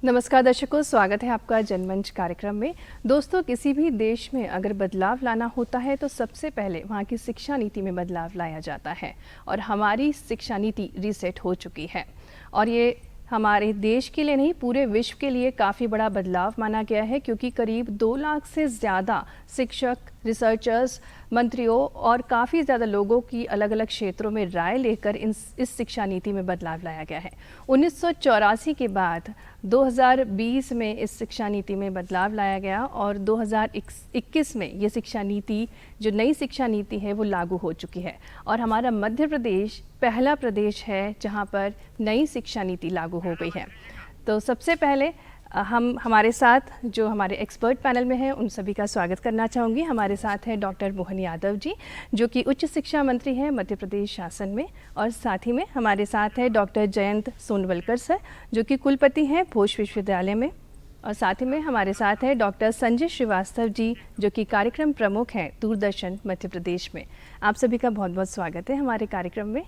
नमस्कार दर्शकों, स्वागत है आपका जनमंच कार्यक्रम में। दोस्तों, किसी भी देश में अगर बदलाव लाना होता है तो सबसे पहले वहाँ की शिक्षा नीति में बदलाव लाया जाता है और हमारी शिक्षा नीति रीसेट हो चुकी है और ये हमारे देश के लिए नहीं, पूरे विश्व के लिए काफ़ी बड़ा बदलाव माना गया है, क्योंकि करीब 2 लाख से ज़्यादा शिक्षक, रिसर्चर्स, मंत्रियों और काफ़ी ज़्यादा लोगों की अलग अलग क्षेत्रों में राय लेकर इस शिक्षा नीति में बदलाव लाया गया है। 1984 के बाद 2020 में इस शिक्षा नीति में बदलाव लाया गया और 2021 में ये शिक्षा नीति, जो नई शिक्षा नीति है, वो लागू हो चुकी है और हमारा मध्य प्रदेश पहला प्रदेश है जहाँ पर नई शिक्षा नीति लागू हो गई है। तो सबसे पहले हमारे साथ जो हमारे एक्सपर्ट पैनल में हैं उन सभी का स्वागत करना चाहूँगी। हमारे साथ हैं डॉक्टर मोहन यादव जी, जो कि उच्च शिक्षा मंत्री हैं मध्य प्रदेश शासन में, और साथ ही में हमारे साथ है डॉक्टर जयंत सोनवलकर सर, जो कि कुलपति हैं भोज विश्वविद्यालय में, और साथ ही में हमारे साथ है डॉक्टर संजय श्रीवास्तव जी, जो कि कार्यक्रम प्रमुख हैं दूरदर्शन मध्य प्रदेश में। आप सभी का बहुत बहुत स्वागत है हमारे कार्यक्रम में।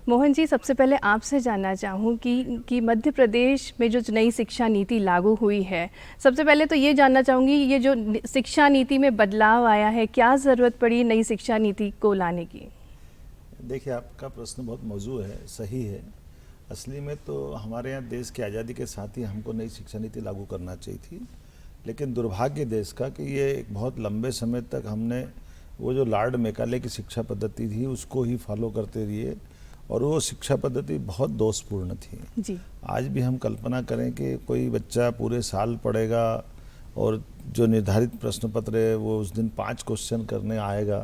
मोहन जी, सबसे पहले आपसे जानना चाहूँ कि मध्य प्रदेश में जो नई शिक्षा नीति लागू हुई है, सबसे पहले तो ये जानना चाहूँगी, ये जो शिक्षा नीति में बदलाव आया है, क्या ज़रूरत पड़ी नई शिक्षा नीति को लाने की? देखिए, आपका प्रश्न बहुत मौजू है, सही है। असली में तो हमारे यहाँ देश की आज़ादी के साथ ही हमको नई शिक्षा नीति लागू करना चाहिए थी, लेकिन दुर्भाग्य देश का कि ये एक बहुत लंबे समय तक हमने वो जो लॉर्ड मैकाले की शिक्षा पद्धति थी उसको ही फॉलो करते रहिए और वो शिक्षा पद्धति बहुत दोषपूर्ण थी जी। आज भी हम कल्पना करें कि कोई बच्चा पूरे साल पढ़ेगा और जो निर्धारित प्रश्न पत्र है वो उस दिन 5 क्वेश्चन करने आएगा,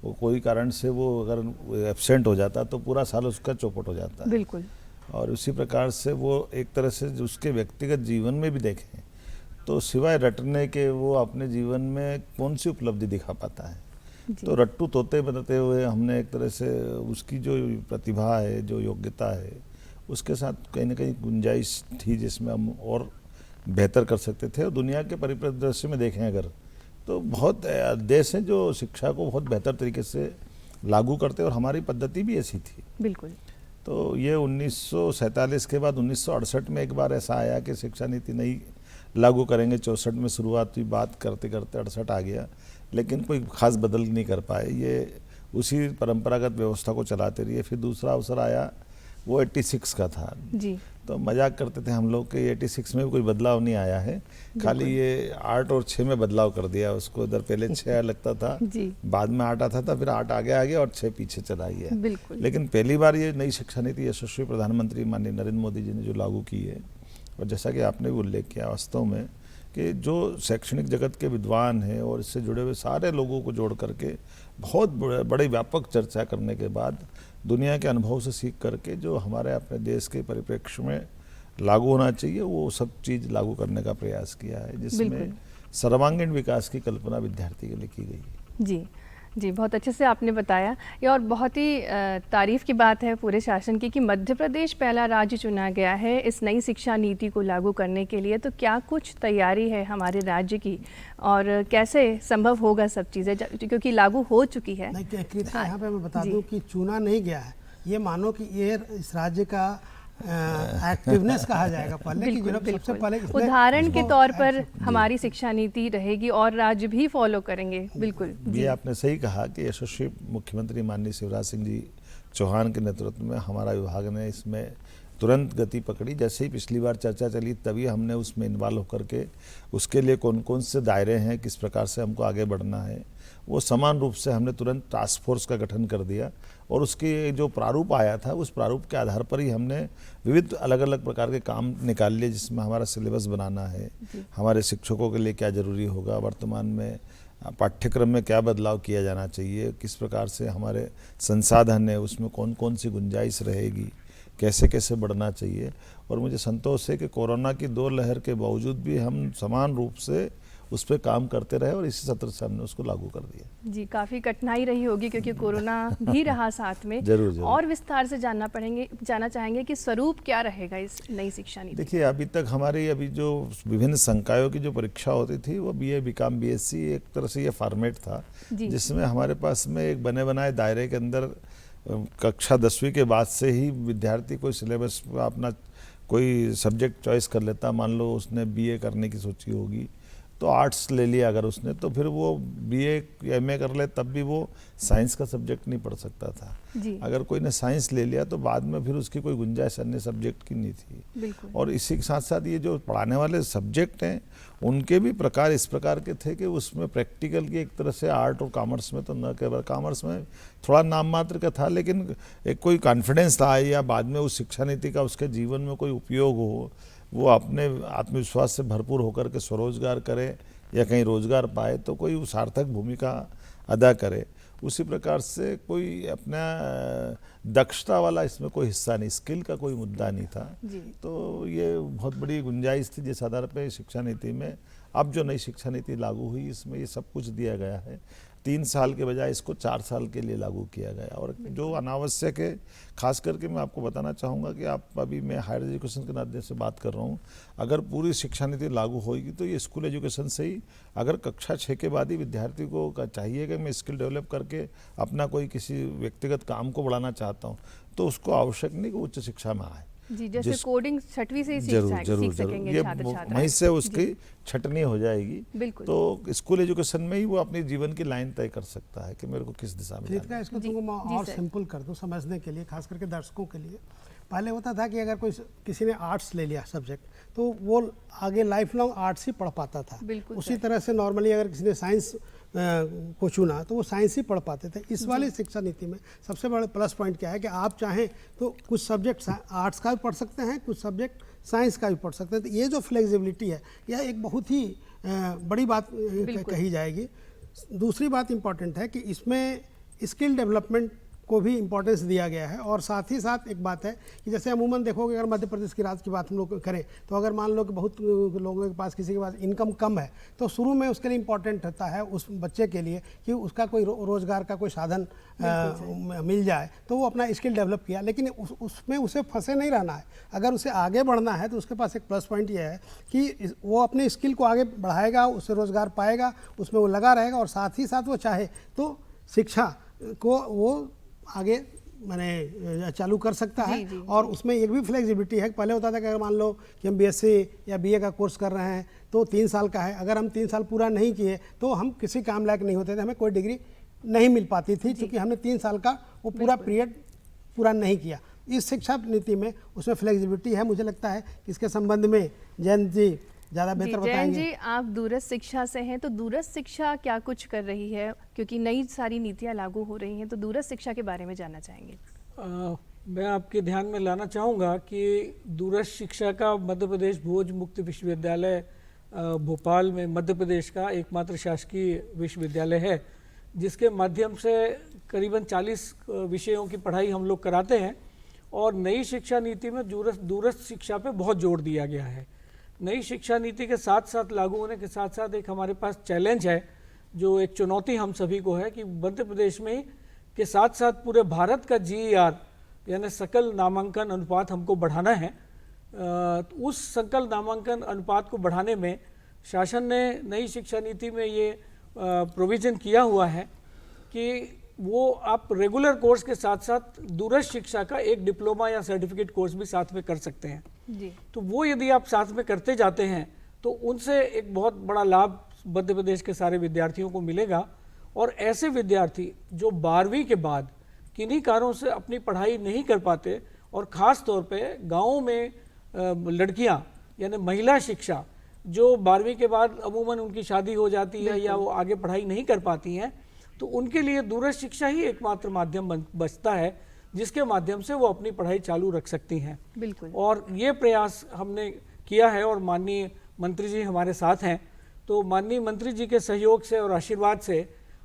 वो कोई कारण से वो अगर एब्सेंट हो जाता तो पूरा साल उसका चौपट हो जाता है। बिल्कुल। और उसी प्रकार से वो एक तरह से उसके व्यक्तिगत जीवन में भी देखें तो सिवाय रटने के वो अपने जीवन में कौन सी उपलब्धि दिखा पाता है। तो रट्टू तोते बनाते हुए हमने एक तरह से उसकी जो प्रतिभा है, जो योग्यता है, उसके साथ कहीं ना कहीं गुंजाइश थी जिसमें हम और बेहतर कर सकते थे। और दुनिया के परिदृश्य में देखें अगर, तो बहुत देश हैं जो शिक्षा को बहुत बेहतर तरीके से लागू करते और हमारी पद्धति भी ऐसी थी। बिल्कुल। तो ये 1947 के बाद 1968 में एक बार ऐसा आया कि शिक्षा नीति नहीं लागू करेंगे। 64 में शुरुआत हुई, बात करते करते 68 आ गया, लेकिन कोई खास बदल नहीं कर पाए। ये उसी परंपरागत व्यवस्था को चलाते रहिए। फिर दूसरा अवसर आया, वो 86 का था जी। तो मजाक करते थे हम लोग कि 86 में भी कोई बदलाव नहीं आया है, खाली ये 8 और 6 में बदलाव कर दिया उसको। इधर पहले 6 लगता था, बाद में 8 आता था, फिर 8 आगे आ गया और 6 पीछे चला गया। बिल्कुल। लेकिन पहली बार ये नई शिक्षा नीति यशस्वी प्रधानमंत्री माननीय नरेंद्र मोदी जी ने जो लागू की है, और जैसा कि आपने भी उल्लेख किया, वास्तव में कि जो शैक्षणिक जगत के विद्वान हैं और इससे जुड़े हुए सारे लोगों को जोड़ करके बहुत बड़े व्यापक चर्चा करने के बाद दुनिया के अनुभव से सीख करके जो हमारे अपने देश के परिप्रेक्ष्य में लागू होना चाहिए वो सब चीज़ लागू करने का प्रयास किया है, जिसमें सर्वांगीण विकास की कल्पना विद्यार्थी के लिए की गई। जी जी, बहुत अच्छे से आपने बताया ये, और बहुत ही तारीफ़ की बात है पूरे शासन की कि मध्य प्रदेश पहला राज्य चुना गया है इस नई शिक्षा नीति को लागू करने के लिए। तो क्या कुछ तैयारी है हमारे राज्य की और कैसे संभव होगा सब चीज़ें, क्योंकि लागू हो चुकी है? नहीं, यहाँ पे मैं बता दूं कि चुना नहीं गया है, ये मानो कि ये इस राज्य का एक्टिवनेस कहा जाएगा पहले कि सबसे पहले उदाहरण के तौर पर हमारी शिक्षा नीति रहेगी और राज्य भी फॉलो करेंगे। बिल्कुल। ये आपने सही कहा कि यशस्वी मुख्यमंत्री माननीय शिवराज सिंह जी चौहान के नेतृत्व में हमारा विभाग ने इसमें तुरंत गति पकड़ी। जैसे ही पिछली बार चर्चा चली तभी हमने उसमें इन्वॉल्व होकर के उसके लिए कौन कौन से दायरे हैं, किस प्रकार से हमको आगे बढ़ना है, वो समान रूप से हमने तुरंत टास्क फोर्स का गठन कर दिया और उसकी जो प्रारूप आया था उस प्रारूप के आधार पर ही हमने विविध अलग अलग प्रकार के काम निकाल लिए, जिसमें हमारा सिलेबस बनाना है, हमारे शिक्षकों के लिए क्या जरूरी होगा, वर्तमान में पाठ्यक्रम में क्या बदलाव किया जाना चाहिए, किस प्रकार से हमारे संसाधन है उसमें कौन कौन सी गुंजाइश रहेगी, कैसे कैसे बढ़ना चाहिए। और मुझे संतोष है कि कोरोना की 2 लहर के बावजूद भी हम समान रूप से उस पर काम करते रहे और इसी सत्र से हमने उसको लागू कर दिया। जी, काफ़ी कठिनाई रही होगी क्योंकि कोरोना भी रहा साथ में। जरूर। और विस्तार से जानना चाहेंगे कि स्वरूप क्या रहेगा इस नई शिक्षा नीति? देखिए, अभी तक हमारी जो विभिन्न संकायों की जो परीक्षा होती थी वो BA, BCom, BSc एक तरह से ये फॉर्मेट था, जिसमें हमारे पास में एक बने बनाए दायरे के अंदर कक्षा 10वीं के बाद से ही विद्यार्थी कोई सिलेबस अपना कोई सब्जेक्ट चॉइस कर लेता, मान लो उसने बीए करने की सोची होगी तो आर्ट्स ले लिया अगर उसने, तो फिर वो बीए या एमए कर ले तब भी वो साइंस का सब्जेक्ट नहीं पढ़ सकता था। जी। अगर कोई ने साइंस ले लिया तो बाद में फिर उसकी कोई गुंजाइश अन्य सब्जेक्ट की नहीं थी। बिल्कुल। और इसी के साथ साथ ये जो पढ़ाने वाले सब्जेक्ट हैं उनके भी प्रकार इस प्रकार के थे कि उसमें प्रैक्टिकल की एक तरह से आर्ट और कॉमर्स में तो न केवल कॉमर्स में थोड़ा नाम मात्र का था, लेकिन एक कोई कॉन्फिडेंस था या बाद में उस शिक्षा नीति का उसके जीवन में कोई उपयोग हो, वो अपने आत्मविश्वास से भरपूर होकर के स्वरोजगार करे या कहीं रोजगार पाए तो कोई सार्थक भूमिका अदा करे। उसी प्रकार से कोई अपना दक्षता वाला इसमें कोई हिस्सा नहीं, स्किल का कोई मुद्दा नहीं था। जी। तो ये बहुत बड़ी गुंजाइश थी जिस आधार पे शिक्षा नीति में, अब जो नई शिक्षा नीति लागू हुई इसमें ये सब कुछ दिया गया है। 3 साल के बजाय इसको 4 साल के लिए लागू किया गया। और जो अनावश्यक है, खास करके मैं आपको बताना चाहूँगा कि आप अभी मैं हायर एजुकेशन के नाते से बात कर रहा हूँ, अगर पूरी शिक्षा नीति लागू होगी तो ये स्कूल एजुकेशन से ही, अगर कक्षा 6 के बाद ही विद्यार्थी को चाहिए कि मैं स्किल डेवलप करके अपना कोई किसी व्यक्तिगत काम को बढ़ाना चाहता हूँ, तो उसको आवश्यक नहीं कि उच्च शिक्षा में आए। जी, जैसे कोडिंग 6वीं से ही सीख सकेंगे ये छात्र छात्रा, वहीं से उसकी छटनी हो जाएगी। बिल्कुल। तो स्कूल एजुकेशन में ही वो अपने जीवन की लाइन तय कर सकता है कि मेरे को किस दिशा में जाना है। इसको तुमको मैं और सिंपल कर दूं समझने के लिए, खास करके दर्शकों के लिए। पहले होता था कि अगर कोई किसी ने आर्ट्स ले लिया सब्जेक्ट तो वो आगे लाइफ लॉन्ग आर्ट्स ही पढ़ पाता था। उसी तरह से नॉर्मली अगर किसी ने साइंस को चुना तो वो साइंस ही पढ़ पाते थे। इस वाली शिक्षा नीति में सबसे बड़ा प्लस पॉइंट क्या है कि आप चाहें तो कुछ सब्जेक्ट आर्ट्स का भी पढ़ सकते हैं, कुछ सब्जेक्ट साइंस का भी पढ़ सकते हैं। तो ये जो फ्लेक्सिबिलिटी है यह एक बहुत ही बड़ी बात कही जाएगी। दूसरी बात इम्पॉर्टेंट है कि इसमें स्किल डेवलपमेंट को भी इम्पोर्टेंस दिया गया है। और साथ ही साथ एक बात है कि जैसे अमूमन देखोगे, अगर मध्य प्रदेश की राज्य की बात हम लोग करें तो अगर मान लो कि बहुत लोगों के पास किसी के पास इनकम कम है तो शुरू में उसके लिए इम्पोर्टेंट होता है उस बच्चे के लिए कि उसका कोई रोजगार का कोई साधन मिल जाए, तो वो अपना स्किल डेवलप किया। लेकिन उसमें उसे फंसे नहीं रहना है। अगर उसे आगे बढ़ना है तो उसके पास एक प्लस पॉइंट ये है कि वो अपने स्किल को आगे बढ़ाएगा, उससे रोजगार पाएगा, उसमें वो लगा रहेगा। और साथ ही साथ वो चाहे तो शिक्षा को वो आगे मैंने चालू कर सकता है। जी। और उसमें एक भी फ्लेक्सिबिलिटी है। पहले होता था कि अगर मान लो कि हम बीएससी या बीए का कोर्स कर रहे हैं तो 3 साल का है, अगर हम 3 साल पूरा नहीं किए तो हम किसी काम लायक नहीं होते थे, हमें कोई डिग्री नहीं मिल पाती थी क्योंकि हमने 3 साल का वो पूरा पीरियड पूरा नहीं किया। इस शिक्षा नीति में उसमें फ्लेक्सिबिलिटी है। मुझे लगता है कि इसके संबंध में जयंत जी ज़्यादा बेहतर बताएंगे। जयंत जी, आप दूरस्थ शिक्षा से हैं, तो दूरस्थ शिक्षा क्या कुछ कर रही है, क्योंकि नई सारी नीतियां लागू हो रही हैं, तो दूरस्थ शिक्षा के बारे में जानना चाहेंगे। मैं आपके ध्यान में लाना चाहूँगा कि दूरस्थ शिक्षा का मध्य प्रदेश भोज मुक्त विश्वविद्यालय भोपाल में मध्य प्रदेश का एकमात्र शासकीय विश्वविद्यालय है, जिसके माध्यम से करीबन 40 विषयों की पढ़ाई हम लोग कराते हैं। और नई शिक्षा नीति में दूरस्थ शिक्षा पे बहुत जोर दिया गया है। नई शिक्षा नीति के साथ साथ लागू होने के साथ साथ एक हमारे पास चैलेंज है, जो एक चुनौती हम सभी को है कि मध्य प्रदेश में के साथ साथ पूरे भारत का GER यानी सकल नामांकन अनुपात हमको बढ़ाना है। उस सकल नामांकन अनुपात को बढ़ाने में शासन ने नई शिक्षा नीति में ये प्रोविज़न किया हुआ है कि वो आप रेगुलर कोर्स के साथ साथ दूरस्थ शिक्षा का एक डिप्लोमा या सर्टिफिकेट कोर्स भी साथ में कर सकते हैं। जी। तो वो यदि आप साथ में करते जाते हैं तो उनसे एक बहुत बड़ा लाभ मध्य प्रदेश के सारे विद्यार्थियों को मिलेगा। और ऐसे विद्यार्थी जो 12वीं के बाद किन्हीं कारणों से अपनी पढ़ाई नहीं कर पाते, और ख़ास तौर पे गाँवों में लड़कियां यानी महिला शिक्षा जो 12वीं के बाद अमूमन उनकी शादी हो जाती है या वो आगे पढ़ाई नहीं कर पाती हैं, तो उनके लिए दूरस्थ शिक्षा ही एकमात्र माध्यम बचता है जिसके माध्यम से वो अपनी पढ़ाई चालू रख सकती हैं। बिल्कुल। और ये प्रयास हमने किया है और माननीय मंत्री जी हमारे साथ हैं। तो माननीय मंत्री जी के सहयोग से और आशीर्वाद से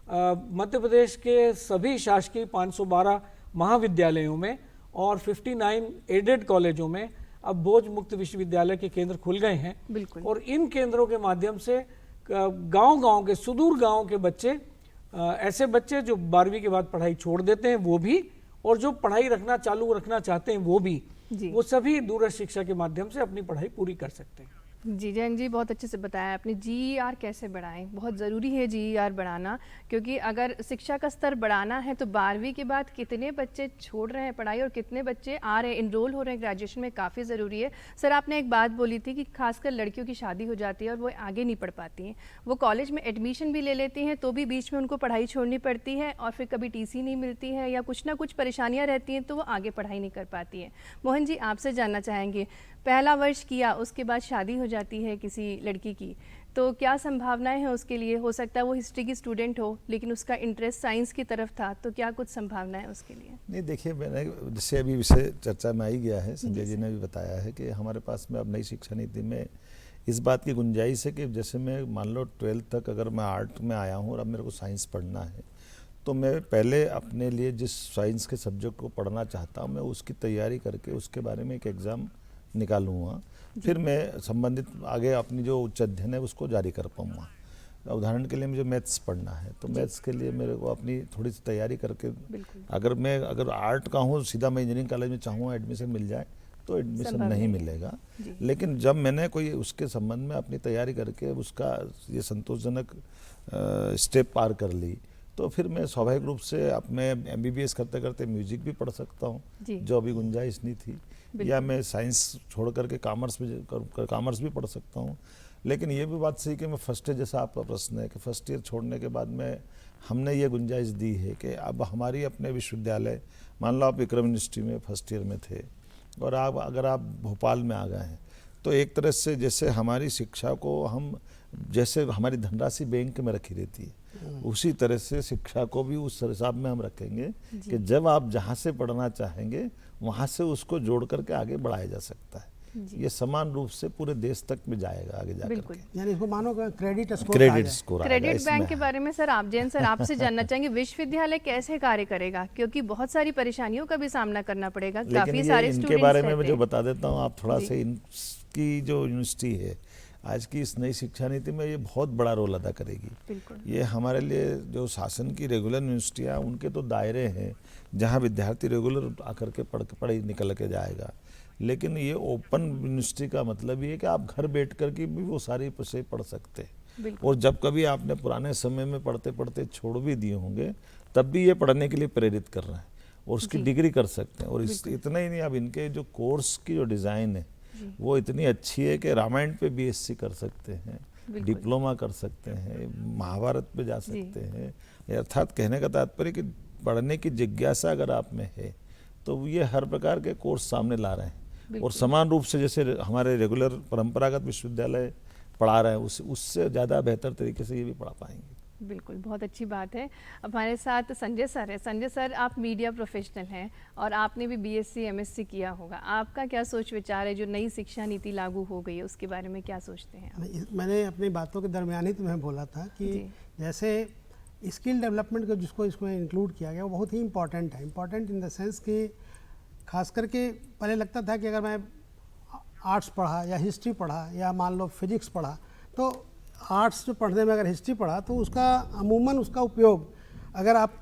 मध्य प्रदेश के सभी शासकीय 512 महाविद्यालयों में और 59 एडेड कॉलेजों में अब भोज मुक्त विश्वविद्यालय के केंद्र खुल गए हैं। बिल्कुल। और इन केंद्रों के माध्यम से गांव-गांव के सुदूर गांव के बच्चे, ऐसे बच्चे जो 12वीं के बाद पढ़ाई छोड़ देते हैं वो भी, और जो पढ़ाई चालू रखना चाहते हैं वो भी, वो सभी दूरस्थ शिक्षा के माध्यम से अपनी पढ़ाई पूरी कर सकते हैं। जी जयंत जी, बहुत अच्छे से बताया आपने। जीईआर कैसे बढ़ाएं, बहुत ज़रूरी है जीईआर बढ़ाना, क्योंकि अगर शिक्षा का स्तर बढ़ाना है तो 12वीं के बाद कितने बच्चे छोड़ रहे हैं पढ़ाई और कितने बच्चे आ रहे हैं, इनरोल हो रहे हैं ग्रेजुएशन में, काफ़ी ज़रूरी है। सर आपने एक बात बोली थी कि खासकर लड़कियों की शादी हो जाती है और वो आगे नहीं पढ़ पाती हैं, वो कॉलेज में एडमिशन भी ले लेती हैं तो भी बीच में उनको पढ़ाई छोड़नी पड़ती है और फिर कभी टीसी नहीं मिलती है या कुछ ना कुछ परेशानियाँ रहती हैं तो वो आगे पढ़ाई नहीं कर पाती हैं। मोहन जी, आपसे जानना चाहेंगे, पहला वर्ष किया उसके बाद शादी हो जाती है किसी लड़की की, तो क्या संभावनाएं हैं उसके लिए? हो सकता है वो हिस्ट्री की स्टूडेंट हो लेकिन उसका इंटरेस्ट साइंस की तरफ था, तो क्या कुछ संभावनाएं उसके लिए? नहीं, देखिए, मैंने जैसे अभी विषय चर्चा में आई गया है, संजय जी ने भी बताया है कि हमारे पास में अब नई शिक्षा नीति में इस बात की गुंजाइश है कि जैसे मैं मान लो 12th तक अगर मैं आर्ट में आया हूँ और अब मेरे को साइंस पढ़ना है, तो मैं पहले अपने लिए जिस साइंस के सब्जेक्ट को पढ़ना चाहता हूँ मैं उसकी तैयारी करके उसके बारे में एक एग्ज़ाम निकालूंगा, फिर मैं संबंधित आगे अपनी जो उच्च अध्ययन है उसको जारी कर पाऊँगा। उदाहरण के लिए मुझे मैथ्स पढ़ना है तो मैथ्स के लिए मेरे को अपनी थोड़ी सी तैयारी करके, अगर आर्ट का हूँ सीधा मैं इंजीनियरिंग कॉलेज में चाहूँगा एडमिशन मिल जाए तो एडमिशन नहीं मिलेगा, लेकिन जब मैंने कोई उसके संबंध में अपनी तैयारी करके उसका ये संतोषजनक स्टेप पार कर ली तो फिर मैं स्वाभाविक रूप से अब मैं एमबीबीएस करते करते म्यूजिक भी पढ़ सकता हूँ, जो अभी गुंजाइश नहीं थी, या मैं साइंस छोड़ करके कॉमर्स भी पढ़ सकता हूँ। लेकिन ये भी बात सही कि मैं फर्स्ट ईयर, जैसा आपका प्रश्न है कि फर्स्ट ईयर छोड़ने के बाद में हमने ये गुंजाइश दी है कि अब हमारी अपने विश्वविद्यालय, मान लो आप विक्रम यूनिवर्सिटी में फर्स्ट ईयर में थे और आप अगर आप भोपाल में आ गए हैं तो एक तरह से जैसे हमारी शिक्षा को हम, जैसे हमारी धनराशि बैंक में रखी रहती है उसी तरह से शिक्षा को भी उस हिसाब में हम रखेंगे कि जब आप जहाँ से पढ़ना चाहेंगे वहाँ से उसको जोड़ करके आगे बढ़ाया जा सकता है। ये समान रूप से पूरे देश तक में जाएगा आगे जाकर, यानी इसको मानो क्रेडिट स्कोर। क्रेडिट बैंक के बारे में सर आप जैन सर आपसे जानना चाहेंगे, विश्वविद्यालय कैसे कार्य करेगा, क्योंकि बहुत सारी परेशानियों का भी सामना करना पड़ेगा, काफी सारे स्टूडेंट्स इनके बारे में मैं जो बता देता हूँ, आप थोड़ा सा इनकी जो यूनिवर्सिटी है आज की इस नई शिक्षा नीति में ये बहुत बड़ा रोल अदा करेगी। ये हमारे लिए जो शासन की रेगुलर यूनिवर्सिटियाँ उनके तो दायरे हैं जहाँ विद्यार्थी रेगुलर आकर के पढ़ निकल के जाएगा, लेकिन ये ओपन यूनिवर्सिटी का मतलब ये है कि आप घर बैठ कर के भी वो सारी विषय पढ़ सकते हैं, और जब कभी आपने पुराने समय में पढ़ते पढ़ते छोड़ भी दिए होंगे तब भी ये पढ़ने के लिए प्रेरित कर रहे हैं और उसकी डिग्री कर सकते हैं। और इतना ही नहीं, अब इनके जो कोर्स की जो डिज़ाइन है वो इतनी अच्छी है कि रामायण पे बीएससी कर सकते हैं, डिप्लोमा कर सकते हैं, महाभारत पे जा सकते हैं। अर्थात कहने का तात्पर्य कि पढ़ने की जिज्ञासा अगर आप में है तो ये हर प्रकार के कोर्स सामने ला रहे हैं, और समान रूप से जैसे हमारे रेगुलर परंपरागत विश्वविद्यालय पढ़ा रहे हैं उससे ज़्यादा बेहतर तरीके से ये भी पढ़ा पाएंगे। बिल्कुल, बहुत अच्छी बात है। हमारे साथ संजय सर है। संजय सर, आप मीडिया प्रोफेशनल हैं और आपने भी बीएससी एमएससी किया होगा, आपका क्या सोच विचार है जो नई शिक्षा नीति लागू हो गई है उसके बारे में क्या सोचते हैं आप? मैंने अपनी बातों के दरमियान ही तुम्हें बोला था कि जैसे स्किल डेवलपमेंट को जिसको इसमें इंक्लूड किया गया वो बहुत ही इंपॉर्टेंट है। इंपॉर्टेंट इन द सेंस कि खास करके पहले लगता था कि अगर मैं आर्ट्स पढ़ा या हिस्ट्री पढ़ा या मान लो फिजिक्स पढ़ा, तो आर्ट्स जो पढ़ने में अगर हिस्ट्री पढ़ा तो उसका अमूमन उसका उपयोग अगर आप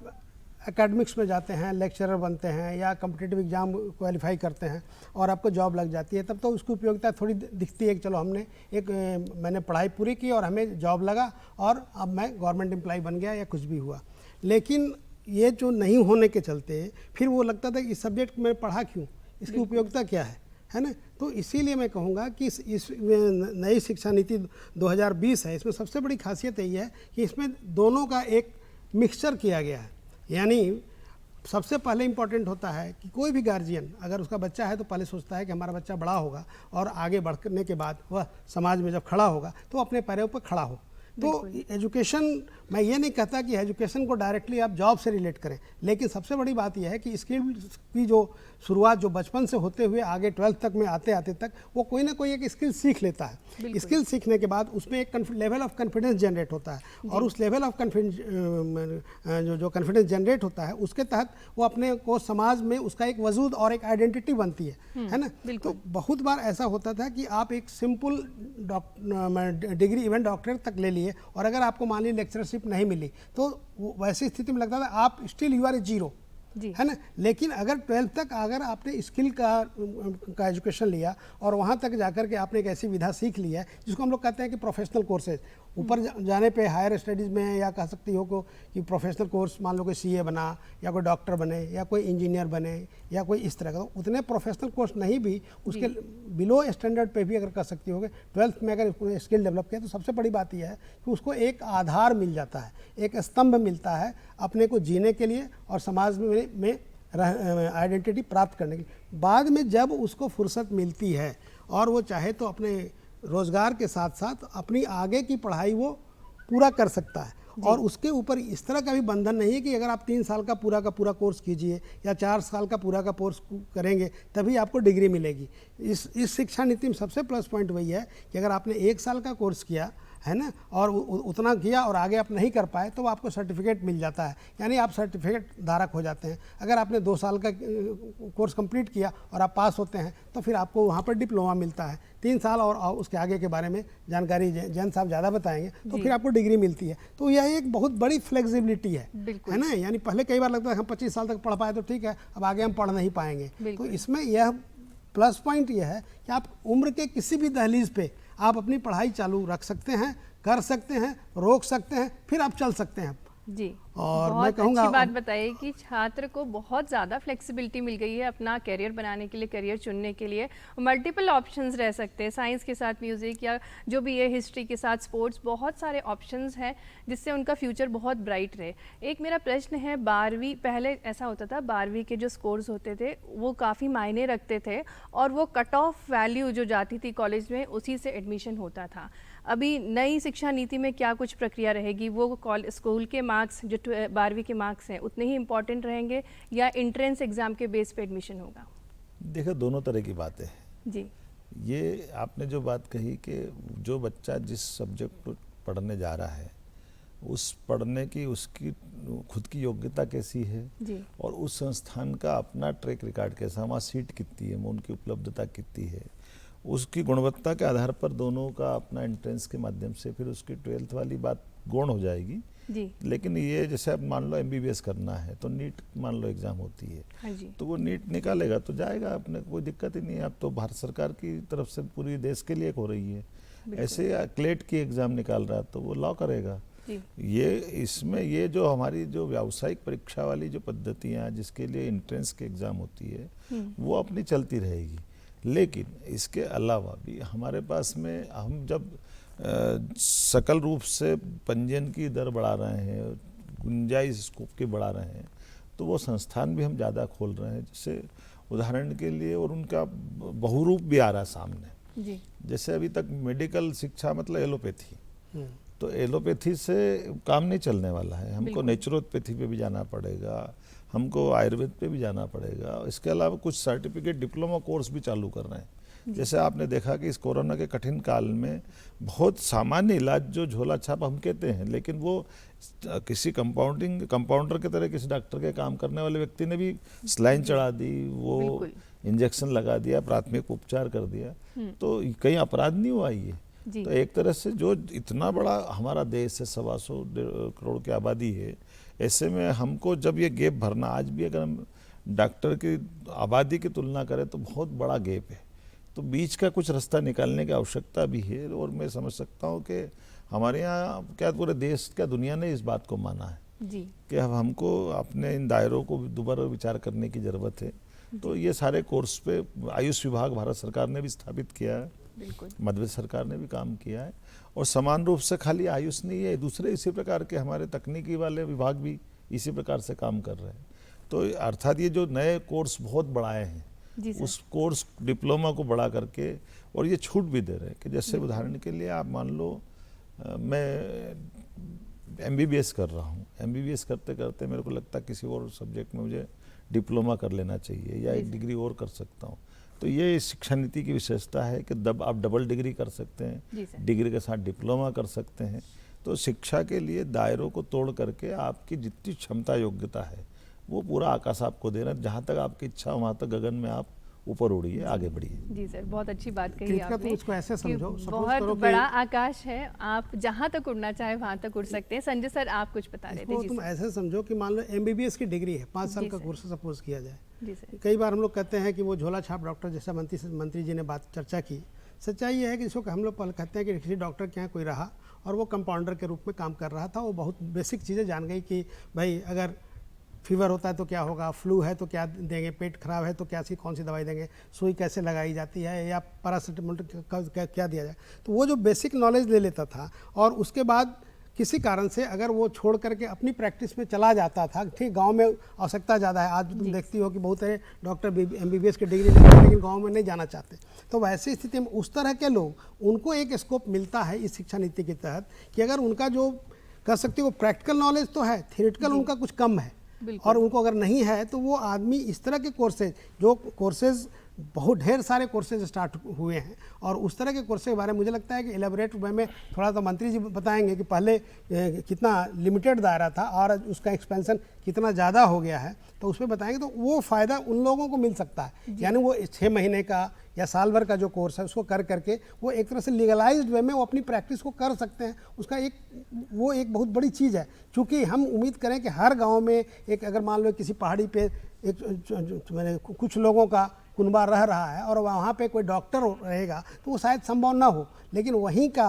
एकेडमिक्स में जाते हैं, लेक्चरर बनते हैं या कम्पिटिटिव एग्ज़ाम क्वालिफाई करते हैं और आपको जॉब लग जाती है, तब तो उसकी उपयोगिता थोड़ी दिखती है कि चलो मैंने पढ़ाई पूरी की और हमें जॉब लगा और अब मैं गवर्नमेंट एम्प्लॉय बन गया या कुछ भी हुआ। लेकिन ये जो नहीं होने के चलते फिर वो लगता था कि इस सब्जेक्ट में पढ़ा क्यों, इसकी उपयोगिता क्या है ना। तो इसीलिए मैं कहूँगा कि इस नई शिक्षा नीति 2020 है, इसमें सबसे बड़ी खासियत यही है कि इसमें दोनों का एक मिक्सचर किया गया है। यानी सबसे पहले इम्पॉर्टेंट होता है कि कोई भी गार्जियन अगर उसका बच्चा है तो पहले सोचता है कि हमारा बच्चा बड़ा होगा और आगे बढ़ने के बाद वह समाज में जब खड़ा होगा तो अपने पैरों पर खड़ा हो। तो एजुकेशन, मैं ये नहीं कहता कि एजुकेशन को डायरेक्टली आप जॉब से रिलेट करें, लेकिन सबसे बड़ी बात यह है कि स्किल की जो शुरुआत जो बचपन से होते हुए आगे 12th तक में आते आते तक वो कोई ना कोई एक स्किल सीख लेता है। स्किल सीखने के बाद उसमें एक लेवल ऑफ कॉन्फिडेंस जनरेट होता है और उस लेवल ऑफ कॉन्फिडेंस जो कॉन्फिडेंस जनरेट होता है उसके तहत वो अपने को समाज में उसका एक वजूद और एक आइडेंटिटी बनती है ना। तो बहुत बार ऐसा होता था कि आप एक सिंपल डिग्री इवन डॉक्टरेट तक ले लिए और अगर आपको मान ली लेक्चरशिप नहीं मिली तो वैसी स्थिति में लगता था आप still you are a zero, है ना। लेकिन अगर 12th तक अगर आपने स्किल का एजुकेशन लिया और वहाँ तक जाकर के आपने एक ऐसी विधा सीख ली है जिसको हम लोग कहते हैं कि प्रोफेशनल कोर्सेज, ऊपर जाने पे हायर स्टडीज़ में या कह सकती हो कि प्रोफेशनल कोर्स, मान लो कोई CA बना या कोई डॉक्टर बने या कोई इंजीनियर बने या कोई इस तरह का, तो उतने प्रोफेशनल कोर्स नहीं भी उसके बिलो स्टैंडर्ड पे भी अगर कर सकती हो 12th में अगर स्किल डेवलप किया तो सबसे बड़ी बात यह है कि उसको एक आधार मिल जाता है, एक स्तंभ मिलता है अपने को जीने के लिए और समाज में आइडेंटिटी प्राप्त करने के लिए। बाद में जब उसको फुर्सत मिलती है और वो चाहे तो अपने रोजगार के साथ साथ अपनी आगे की पढ़ाई वो पूरा कर सकता है। और उसके ऊपर इस तरह का भी बंधन नहीं है कि अगर आप 3 साल का पूरा कोर्स कीजिए या 4 साल का पूरा कोर्स करेंगे तभी आपको डिग्री मिलेगी। इस शिक्षा नीति में सबसे प्लस पॉइंट वही है कि अगर आपने 1 साल का कोर्स किया है ना और उतना किया और आगे आप नहीं कर पाए तो आपको सर्टिफिकेट मिल जाता है, यानी आप सर्टिफिकेट धारक हो जाते हैं। अगर आपने 2 साल का कोर्स कंप्लीट किया और आप पास होते हैं तो फिर आपको वहाँ पर डिप्लोमा मिलता है। 3 साल और उसके आगे के बारे में जानकारी जैन साहब ज़्यादा बताएंगे तो फिर आपको डिग्री मिलती है। तो यह एक बहुत बड़ी फ्लेक्सिबिलिटी है ना। यानी पहले कई बार लगता है हम 25 साल तक पढ़ पाए तो ठीक है, अब आगे हम पढ़ नहीं पाएंगे। तो इसमें यह प्लस पॉइंट यह है कि आप उम्र के किसी भी दहलीज पे आप अपनी पढ़ाई चालू रख सकते हैं, कर सकते हैं, रोक सकते हैं, फिर आप चल सकते हैं जी। और बहुत मैं कहूँगा अच्छी बात बताइए कि छात्र को बहुत ज़्यादा फ्लेक्सिबिलिटी मिल गई है अपना करियर बनाने के लिए, करियर चुनने के लिए। मल्टीपल ऑप्शंस रह सकते हैं, साइंस के साथ म्यूज़िक या जो भी है, हिस्ट्री के साथ स्पोर्ट्स, बहुत सारे ऑप्शंस हैं जिससे उनका फ्यूचर बहुत ब्राइट रहे। एक मेरा प्रश्न है, 12वीं, पहले ऐसा होता था 12वीं के जो स्कोर्स होते थे वो काफ़ी मायने रखते थे और वो कट ऑफ वैल्यू जो जाती थी कॉलेज में उसी से एडमिशन होता था। अभी नई शिक्षा नीति में क्या कुछ प्रक्रिया रहेगी? वो स्कूल के मार्क्स जो 12वीं के मार्क्स हैं उतने ही इम्पोर्टेंट रहेंगे या एंट्रेंस एग्ज़ाम के बेस पे एडमिशन होगा? देखो, दोनों तरह की बातें हैं जी। ये आपने जो बात कही कि जो बच्चा जिस सब्जेक्ट को पढ़ने जा रहा है उस पढ़ने की उसकी खुद की योग्यता कैसी है जी। और उस संस्थान का अपना ट्रैक रिकॉर्ड कैसा, वहाँ सीट कितनी है, उनकी उपलब्धता कितनी है, उसकी गुणवत्ता के आधार पर दोनों का अपना एंट्रेंस के माध्यम से फिर उसकी 12th वाली बात गौण हो जाएगी जी। लेकिन ये जैसे अब मान लो MBBS करना है तो नीट मान लो एग्ज़ाम होती है। हाँ जी। तो वो नीट निकालेगा तो जाएगा, अपने कोई दिक्कत ही नहीं है। अब तो भारत सरकार की तरफ से पूरी देश के लिए हो रही है। ऐसे क्लेट की एग्ज़ाम निकाल रहा है तो वो लॉ करेगा जी। ये इसमें ये जो हमारी जो व्यावसायिक परीक्षा वाली जो पद्धतियाँ जिसके लिए एंट्रेंस के एग्ज़ाम होती है वो अपनी चलती रहेगी। लेकिन इसके अलावा भी हमारे पास में हम जब सकल रूप से पंजीयन की दर बढ़ा रहे हैं, गुंजाइश स्कोप की बढ़ा रहे हैं, तो वो संस्थान भी हम ज़्यादा खोल रहे हैं। जैसे उदाहरण के लिए, और उनका बहुरूप भी आ रहा है सामने जी। जैसे अभी तक मेडिकल शिक्षा मतलब एलोपैथी, तो एलोपैथी से काम नहीं चलने वाला है। हमको नेचुरोपैथी पे भी जाना पड़ेगा, हमको आयुर्वेद पे भी जाना पड़ेगा। इसके अलावा कुछ सर्टिफिकेट डिप्लोमा कोर्स भी चालू कर रहे हैं। जैसे आपने देखा कि इस कोरोना के कठिन काल में बहुत सामान्य इलाज जो झोला छाप हम कहते हैं, लेकिन वो किसी कंपाउंडर की तरह किसी डॉक्टर के काम करने वाले व्यक्ति ने भी स्लाइन चढ़ा दी, वो इंजेक्शन लगा दिया, प्राथमिक उपचार कर दिया, तो कहीं अपराध नहीं हुआ ये। तो एक तरह से जो इतना बड़ा हमारा देश है, 125 करोड़ की आबादी है, ऐसे में हमको जब ये गैप भरना, आज भी अगर हम डॉक्टर की आबादी की तुलना करें तो बहुत बड़ा गैप है, तो बीच का कुछ रास्ता निकालने की आवश्यकता भी है। और मैं समझ सकता हूँ कि हमारे यहाँ क्या पूरे देश, क्या दुनिया ने इस बात को माना है जी कि अब हमको अपने इन दायरों को दोबारा विचार करने की ज़रूरत है। तो ये सारे कोर्स पे आयुष विभाग भारत सरकार ने भी स्थापित किया है, मध्य प्रदेश सरकार ने भी काम किया है, और समान रूप से खाली आयुष नहीं है, दूसरे इसी प्रकार के हमारे तकनीकी वाले विभाग भी इसी प्रकार से काम कर रहे हैं। तो अर्थात ये जो नए कोर्स बहुत बढ़ाए हैं, उस कोर्स डिप्लोमा को बढ़ा करके, और ये छूट भी दे रहे हैं कि जैसे उदाहरण के लिए आप मान लो मैं MBBS कर रहा हूँ, MBBS करते करते मेरे को लगता है किसी और सब्जेक्ट में मुझे डिप्लोमा कर लेना चाहिए या एक डिग्री और कर सकता हूँ। तो ये शिक्षा नीति की विशेषता है कि आप डबल डिग्री कर सकते हैं, डिग्री के साथ डिप्लोमा कर सकते हैं। तो शिक्षा के लिए दायरों को तोड़ करके आपकी जितनी क्षमता योग्यता है वो पूरा आकाश आपको देना, जहाँ तक आपकी इच्छा वहाँ तक गगन में आप ऊपर उड़िए, आगे बढ़िए। जी सर, बहुत अच्छी बात कही कृतिका, आपने। तुम इसको ऐसे समझो, कि suppose बहुत करो कि- बड़ा आकाश है, आप जहाँ तक उड़ना चाहे वहाँ तक उड़ सकते हैं। संजय सर, आप कुछ बता रहे थे। इसको जी तुम सर। ऐसे समझो कि मान लो MBBS की डिग्री है, 5 साल जी का सर। कोर्स सपोज किया जाए। जी सर। कई बार हम लोग कहते हैं कि वो झोला छाप डॉक्टर, जैसा मंत्री जी ने बात चर्चा की, सच्चाई ये है कि जिसको हम लोग पहले कहते हैं कि किसी डॉक्टर के यहाँ कोई रहा और वो कंपाउंडर के रूप में काम कर रहा था, वो बहुत बेसिक चीज़ें जान गई कि भाई अगर फीवर होता है तो क्या होगा, फ्लू है तो क्या देंगे, पेट खराब है तो कौन सी दवाई देंगे, सुई कैसे लगाई जाती है, या पैरासीटामोल क्या दिया जाए। तो वो जो बेसिक नॉलेज ले लेता था और उसके बाद किसी कारण से अगर वो छोड़ करके अपनी प्रैक्टिस में चला जाता था, ठीक गांव में आवश्यकता ज़्यादा है, आज तुम देखती हो कि बहुत सारे डॉक्टर MBBS की डिग्री लेते हैं लेकिन गांव में नहीं जाना चाहते। तो वैसी स्थिति में उस तरह के लोग, उनको एक स्कोप मिलता है इस शिक्षा नीति के तहत कि अगर उनका जो कह सकते हो प्रैक्टिकल नॉलेज तो है, थियोरिटिकल उनका कुछ कम है, और उनको अगर नहीं है तो वो आदमी इस तरह के कोर्सेज, जो कोर्सेज बहुत ढेर सारे कोर्सेज स्टार्ट हुए हैं, और उस तरह के कोर्स के बारे में मुझे लगता है कि एलेबरेट वे में थोड़ा तो मंत्री जी बताएंगे कि पहले कितना लिमिटेड दायरा था और उसका एक्सपेंशन कितना ज़्यादा हो गया है, तो उसमें बताएंगे तो वो फ़ायदा उन लोगों को मिल सकता है। यानी वो 6 महीने का या साल भर का जो कोर्स है उसको कर करके वो एक तरह से लीगलाइज्ड वे में वो अपनी प्रैक्टिस को कर सकते हैं। उसका वो एक बहुत बड़ी चीज़ है, क्योंकि हम उम्मीद करें कि हर गांव में एक, अगर मान लो किसी पहाड़ी पे मैंने कुछ लोगों का कुनबा रह रहा है और वहाँ पे कोई डॉक्टर रहेगा तो वो शायद संभव ना हो, लेकिन वहीं का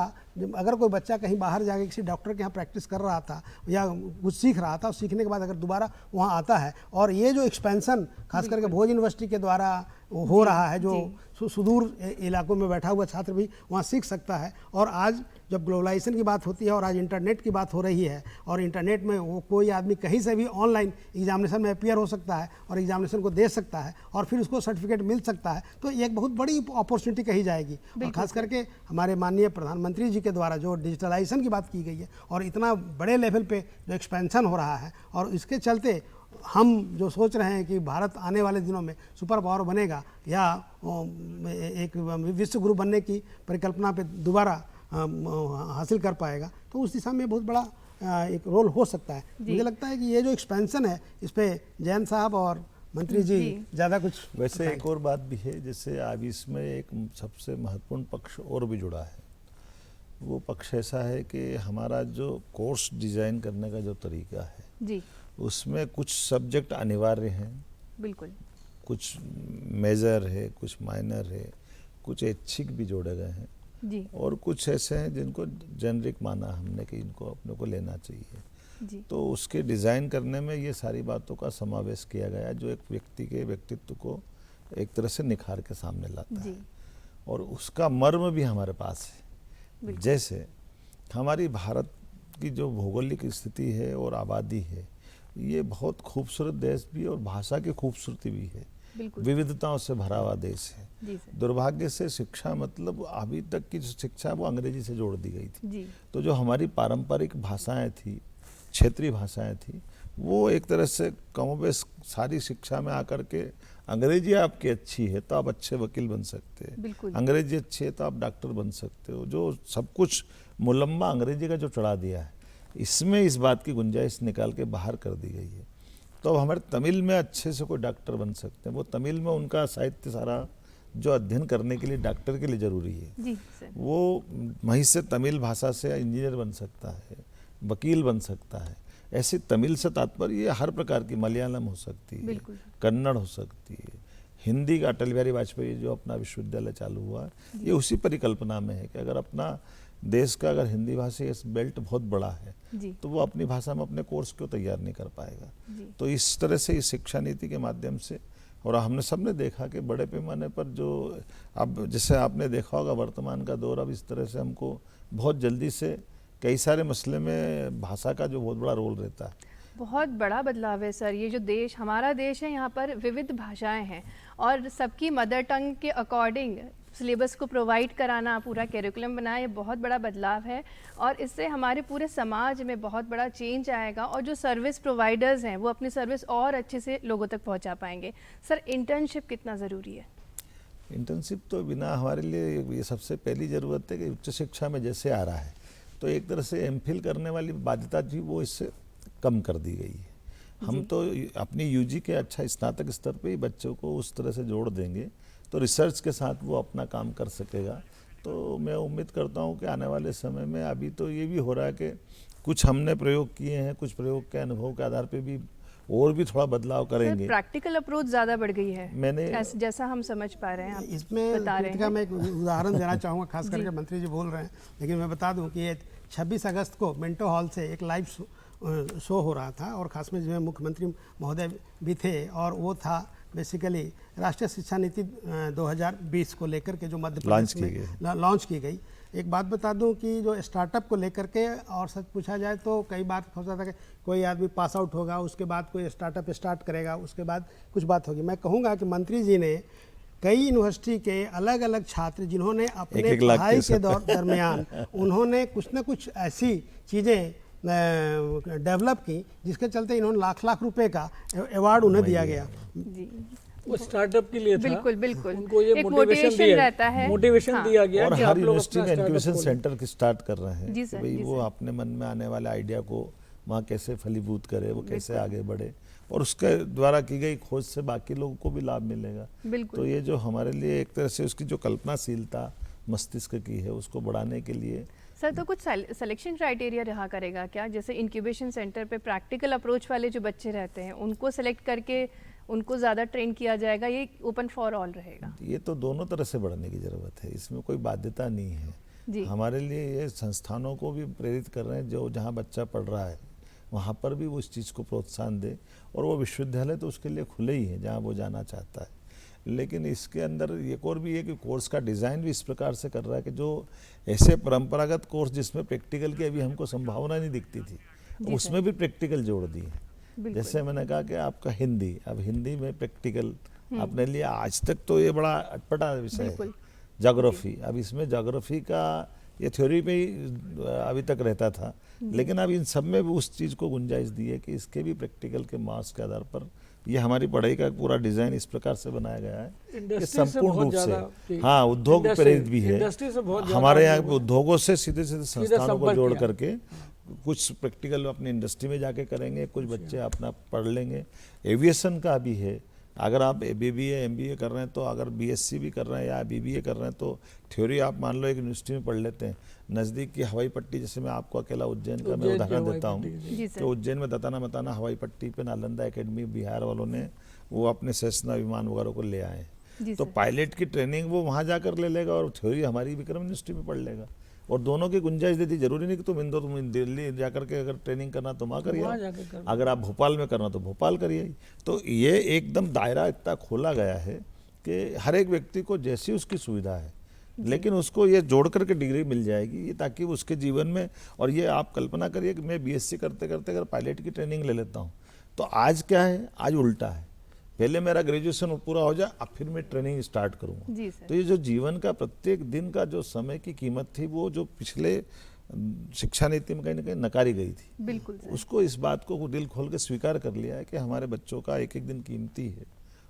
अगर कोई बच्चा कहीं बाहर जाके किसी डॉक्टर के यहाँ प्रैक्टिस कर रहा था या कुछ सीख रहा था, और सीखने के बाद अगर दोबारा वहाँ आता है, और ये जो एक्सपेंशन खास करके भोज यूनिवर्सिटी के द्वारा हो रहा है, जो सुदूर इलाकों में बैठा हुआ छात्र भी वहाँ सीख सकता है। और आज जब ग्लोबलाइजेशन की बात होती है और आज इंटरनेट की बात हो रही है, और इंटरनेट में वो कोई आदमी कहीं से भी ऑनलाइन एग्जामिनेशन में अपीयर हो सकता है और एग्जामिनेशन को दे सकता है और फिर उसको सर्टिफिकेट मिल सकता है, तो ये एक बहुत बड़ी अपॉर्चुनिटी कही जाएगी। और खास करके हमारे माननीय प्रधानमंत्री जी के द्वारा जो डिजिटलाइजेशन की बात की गई है और इतना बड़े लेवल पे जो एक्सपेंशन हो रहा है, और इसके चलते हम जो सोच रहे हैं कि भारत आने वाले दिनों में सुपर पावर बनेगा या एक विश्व गुरु बनने की परिकल्पना पे दोबारा हासिल कर पाएगा, तो उस दिशा में बहुत बड़ा एक रोल हो सकता है। मुझे लगता है कि ये जो एक्सपेंशन है इस पे जैन साहब और मंत्री जी ज़्यादा कुछ। वैसे एक और बात भी है, जैसे अब इसमें एक सबसे महत्वपूर्ण पक्ष और भी जुड़ा है। वो पक्ष ऐसा है कि हमारा जो कोर्स डिज़ाइन करने का जो तरीका है जी, उसमें कुछ सब्जेक्ट अनिवार्य हैं, बिल्कुल, कुछ मेजर है, कुछ माइनर है, कुछ ऐच्छिक भी जोड़े गए हैं जी, और कुछ ऐसे हैं जिनको जेनरिक माना हमने कि इनको अपने को लेना चाहिए। जी, तो उसके डिज़ाइन करने में ये सारी बातों का समावेश किया गया जो एक व्यक्ति के व्यक्तित्व को एक तरह से निखार के सामने लाता है, और उसका मर्म भी हमारे पास है। जैसे हमारी भारत की जो भौगोलिक स्थिति है और आबादी है, ये बहुत खूबसूरत देश भी और भाषा की खूबसूरती भी है, विविधताओं से भरा हुआ देश है। दुर्भाग्य से शिक्षा मतलब अभी तक की जो शिक्षा है वो अंग्रेजी से जोड़ दी गई थी। तो जो हमारी पारंपरिक भाषाएं थी, क्षेत्रीय भाषाएं थी, वो एक तरह से कमोबेश सारी शिक्षा में आकर के अंग्रेजी आपकी अच्छी है तो आप अच्छे वकील बन सकते हैं, अंग्रेजी अच्छी है तो आप डॉक्टर बन सकते हो, जो सब कुछ मुलम्मा अंग्रेजी का जो चढ़ा दिया है, इसमें इस बात की गुंजाइश निकाल के बाहर कर दी गई है। तो हमारे तमिल में अच्छे से कोई डॉक्टर बन सकते हैं, वो तमिल में उनका साहित्य सारा जो अध्ययन करने के लिए डॉक्टर के लिए ज़रूरी है, वो वहीं से तमिल भाषा से इंजीनियर बन सकता है, वकील बन सकता है। ऐसे तमिल से तात्पर्य ये हर प्रकार की, मलयालम हो सकती है, कन्नड़ हो सकती है, हिंदी का अटल बिहारी वाजपेयी जो अपना विश्वविद्यालय चालू हुआ ये उसी परिकल्पना में है कि अगर अपना देश का अगर हिंदी भाषी इस बेल्ट बहुत बड़ा है तो वो अपनी भाषा में अपने कोर्स क्यों तैयार नहीं कर पाएगा। तो इस तरह से इस शिक्षा नीति के माध्यम से, और हमने सबने देखा कि बड़े पैमाने पर जो अब जैसे आपने देखा होगा वर्तमान का दौर अब इस तरह से हमको बहुत जल्दी से कई सारे मसले में भाषा का जो बहुत बड़ा रोल रहता है। बहुत बड़ा बदलाव है सर। ये जो देश हमारा देश है, यहाँ पर विविध भाषाएं हैं और सबकी मदर टंग के अकॉर्डिंग सिलेबस को प्रोवाइड कराना, पूरा कैरिकुलम बनाना, ये बहुत बड़ा बदलाव है और इससे हमारे पूरे समाज में बहुत बड़ा चेंज आएगा और जो सर्विस प्रोवाइडर्स हैं वो अपनी सर्विस और अच्छे से लोगों तक पहुंचा पाएंगे। सर, इंटर्नशिप कितना ज़रूरी है? इंटर्नशिप तो बिना हमारे लिए ये सबसे पहली ज़रूरत है कि उच्च शिक्षा में जैसे आ रहा है तो एक तरह से एमफिल करने वाली बाध्यता थी वो इससे कम कर दी गई है। हम तो अपनी यूजी के अच्छा स्नातक स्तर पे ही बच्चों को उस तरह से जोड़ देंगे तो रिसर्च के साथ वो अपना काम कर सकेगा। तो मैं उम्मीद करता हूँ कि आने वाले समय में, अभी तो ये भी हो रहा है कि कुछ हमने प्रयोग किए हैं, कुछ प्रयोग के अनुभव के आधार पे भी और भी थोड़ा बदलाव करेंगे। प्रैक्टिकल अप्रोच ज़्यादा बढ़ गई है मैंने जैसा हम समझ पा रहे हैं, आप इसमें बता रहे हैं। मैं एक उदाहरण देना चाहूँगा, खास करके मंत्री जी बोल रहे हैं, लेकिन मैं बता दूं कि ये 26 अगस्त को मिंटो हॉल से एक लाइव शो हो रहा था और खास में जिसमें मुख्यमंत्री महोदय भी थे और वो था बेसिकली राष्ट्रीय शिक्षा नीति 2020 को लेकर के जो मध्य प्रदेश में लॉन्च की गई। एक बात बता दूं कि जो स्टार्टअप को लेकर के, और सच पूछा जाए तो कई बार होता था कि कोई आदमी पास आउट होगा, उसके बाद कोई स्टार्टअप स्टार्ट करेगा, उसके बाद कुछ बात होगी। मैं कहूँगा कि मंत्री जी ने कई यूनिवर्सिटी के अलग अलग छात्र जिन्होंने अपने पढ़ाई के दरमियान उन्होंने कुछ न कुछ ऐसी चीज़ें डेवलप की जिसके चलते इन्होंने लाख लाख रुपए का अवार्ड उन्हें दिया गया। वो स्टार्टअप के लिए था। बिल्कुल बिल्कुल, उनको ये एक मोटिवेशन रहता है, मोटिवेशन दिया गया और कि हर आप लोग यूनिवर्सिटी अपना में स्टार्टअप इंक्यूबेशन खोलें। सेंटर की स्टार्ट कर रहे हैं जी सर, कि भाई जी वो सर। अपने मन में आने वाले आइडिया को वहाँ कैसे फलीभूत करे, वो कैसे आगे बढ़े, और उसके द्वारा की गई खोज से बाकी लोगों को भी लाभ मिलेगा। तो ये जो हमारे लिए एक तरह से उसकी जो कल्पनाशीलता मस्तिष्क की है उसको बढ़ाने के लिए। सर तो कुछ सिलेक्शन क्राइटेरिया रहा करेगा क्या, जैसे इंक्यूबेशन सेंटर पे प्रैक्टिकल अप्रोच वाले जो बच्चे रहते हैं उनको सेलेक्ट करके उनको ज़्यादा ट्रेन किया जाएगा, ये ओपन फॉर ऑल रहेगा? ये तो दोनों तरह से बढ़ने की ज़रूरत है, इसमें कोई बाध्यता नहीं है जी। हमारे लिए। ये संस्थानों को भी प्रेरित कर रहे हैं, जो जहाँ बच्चा पढ़ रहा है वहाँ पर भी वो इस चीज़ को प्रोत्साहन दे, और वो विश्वविद्यालय तो उसके लिए खुले ही हैं जहाँ वो जाना चाहता है। लेकिन इसके अंदर एक और भी है कि कोर्स का डिज़ाइन भी इस प्रकार से कर रहा है कि जो ऐसे परंपरागत कोर्स जिसमें प्रैक्टिकल की अभी हमको संभावना नहीं दिखती थी, उसमें भी प्रैक्टिकल जोड़ दी है। जैसे मैंने कहा कि आपका हिंदी, अब हिंदी में प्रैक्टिकल आपने लिया। आज तक तो ये बड़ा अटपटा विषय है ज्योग्राफी, अब इसमें ज्योग्राफी का ये थ्योरी पे ही अभी तक रहता था, लेकिन अब इन सब में भी उस चीज़ को गुंजाइश दी है कि इसके भी प्रैक्टिकल के मार्क्स के आधार पर ये हमारी पढ़ाई का पूरा डिजाइन इस प्रकार से बनाया गया है कि संपूर्ण रूप से, हाँ, उद्योग प्रेरित भी है। हमारे यहाँ उद्योगों से सीधे सीधे संस्थानों को जोड़ करके कुछ प्रैक्टिकल अपनी इंडस्ट्री में जाके करेंगे, कुछ बच्चे अपना पढ़ लेंगे। एविएशन का भी है, अगर आप BBA MBA कर रहे हैं तो, अगर BSc भी कर रहे हैं या BBA कर रहे हैं तो थ्योरी आप मान लो एक यूनिवर्सिटी में पढ़ लेते हैं। नज़दीक की हवाई पट्टी, जैसे मैं आपको अकेला उज्जैन का मैं उदाहरण देता हूँ कि उज्जैन में दताना मताना हवाई पट्टी पे नालंदा एकेडमी बिहार वालों ने वो अपने सेस्ना विमान वगैरह को ले आए, तो पायलट की ट्रेनिंग वो वहाँ जाकर ले लेगा और थ्योरी हमारी विक्रम यूनिवर्सिटी में पढ़ लेगा। और दोनों की गुंजाइश देती, जरूरी नहीं कि तुम इंदौर, तुम दिल्ली जाकर के अगर ट्रेनिंग करना तो वहाँ करिए, अगर आप भोपाल में करना तो भोपाल करिए। तो ये एकदम दायरा इतना खोला गया है कि हर एक व्यक्ति को जैसी उसकी सुविधा है, लेकिन उसको ये जोड़ करके डिग्री मिल जाएगी, ये ताकि उसके जीवन में। और ये आप कल्पना करिए कि मैं BSc करते करते अगर पायलट की ट्रेनिंग ले लेता हूँ तो आज क्या है, आज उल्टा है, पहले मेरा ग्रेजुएशन पूरा हो जाए अब फिर मैं ट्रेनिंग स्टार्ट करूँगा। तो ये जो जीवन का प्रत्येक दिन का जो समय की कीमत थी, वो जो पिछले शिक्षा नीति में कहीं ना कहीं नकारी गई थी, बिल्कुल उसको इस बात को दिल खोल के स्वीकार कर लिया है कि हमारे बच्चों का एक एक दिन कीमती है,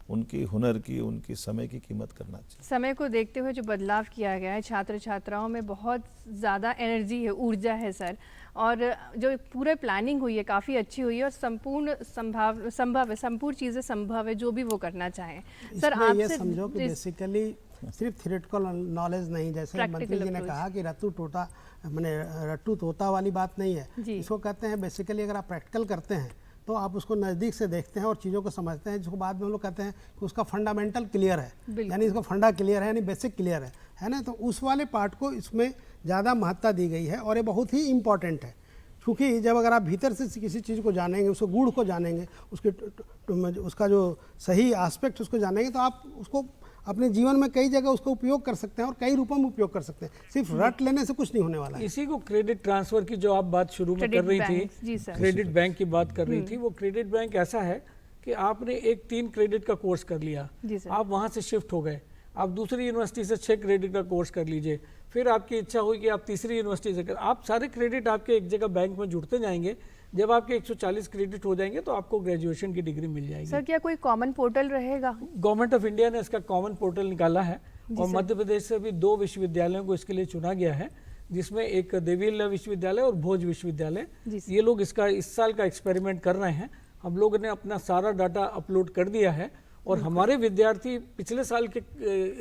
उनकी हुनर की, उनकी समय की कीमत करना चाहिए। समय को देखते हुए जो बदलाव किया गया है, छात्र छात्राओं में बहुत ज़्यादा एनर्जी है, ऊर्जा है सर, और जो पूरे प्लानिंग हुई है काफ़ी अच्छी हुई है और संपूर्ण संभव है, संपूर्ण चीज़ें संभव है जो भी वो करना चाहें। सर आप ये समझो कि बेसिकली सिर्फ थ्योरेटिकल नॉलेज नहीं, जैसे मंत्री जी ने कहा कि रट्टू तोता वाली बात नहीं है, इसको कहते हैं बेसिकली अगर आप प्रैक्टिकल करते हैं तो आप उसको नज़दीक से देखते हैं और चीज़ों को समझते हैं, जिसको बाद में हम लोग कहते हैं कि उसका फंडामेंटल क्लियर है, यानी इसका फंडा क्लियर है, यानी बेसिक क्लियर है ना। तो उस वाले पार्ट को इसमें ज़्यादा महत्ता दी गई है और ये बहुत ही इम्पॉर्टेंट है, क्योंकि जब अगर आप भीतर से किसी चीज़ को जानेंगे, उसको गूढ़ को जानेंगे, उसका जो सही एस्पेक्ट उसको जानेंगे, तो आप उसको अपने जीवन में कई जगह उसका उपयोग कर सकते हैं और कई रूपों में उपयोग कर सकते हैं। सिर्फ रट लेने से कुछ नहीं होने वाला है। इसी को क्रेडिट ट्रांसफर की जो आप बात शुरू में कर रही थी, क्रेडिट बैंक की बात कर रही थी, वो क्रेडिट बैंक ऐसा है कि आपने एक 3 क्रेडिट का कोर्स कर लिया, आप वहाँ से शिफ्ट हो गए, आप दूसरी यूनिवर्सिटी से 6 क्रेडिट का कोर्स कर लीजिए, फिर आपकी इच्छा हुई कि आप तीसरी यूनिवर्सिटी से आप सारे क्रेडिट आपके एक जगह बैंक में जुड़ते जाएंगे। जब आपके 140 क्रेडिट हो जाएंगे तो आपको ग्रेजुएशन की डिग्री मिल जाएगी। सर क्या कोई कॉमन पोर्टल रहेगा? गवर्नमेंट ऑफ इंडिया ने इसका कॉमन पोर्टल निकाला है और मध्य प्रदेश से भी 2 विश्वविद्यालयों को इसके लिए चुना गया है, जिसमें एक देवील विश्वविद्यालय और भोज विश्वविद्यालय। ये लोग इसका इस साल का एक्सपेरिमेंट कर रहे हैं। हम लोगों ने अपना सारा डाटा अपलोड कर दिया है और हमारे विद्यार्थी पिछले साल के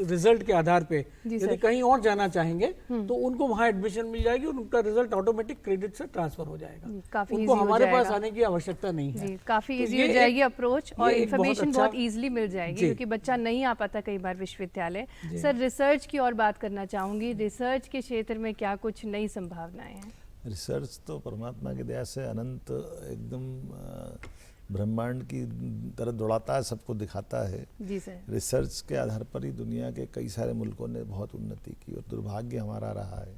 रिजल्ट के आधार पे यदि कहीं और जाना चाहेंगे तो उनको वहां एडमिशन मिल जाएगी और उनका रिजल्ट ऑटोमेटिक क्रेडिट से ट्रांसफर हो जाएगा, उनको हमारे पास आने की आवश्यकता नहीं है। काफी इजी हो जाएगी अप्रोच और इन्फॉर्मेशन बहुत इजीली मिल जाएगी क्योंकि बच्चा नहीं आ पाता कई बार विश्वविद्यालय। सर रिसर्च की और बात करना चाहूंगी, रिसर्च के क्षेत्र में क्या कुछ नई संभावनाएं हैं? रिसर्च तो परमात्मा की दया से अनंत एकदम ब्रह्मांड की तरह दौड़ाता है, सबको दिखाता है। जी सर। रिसर्च के आधार पर ही दुनिया के कई सारे मुल्कों ने बहुत उन्नति की और दुर्भाग्य हमारा रहा है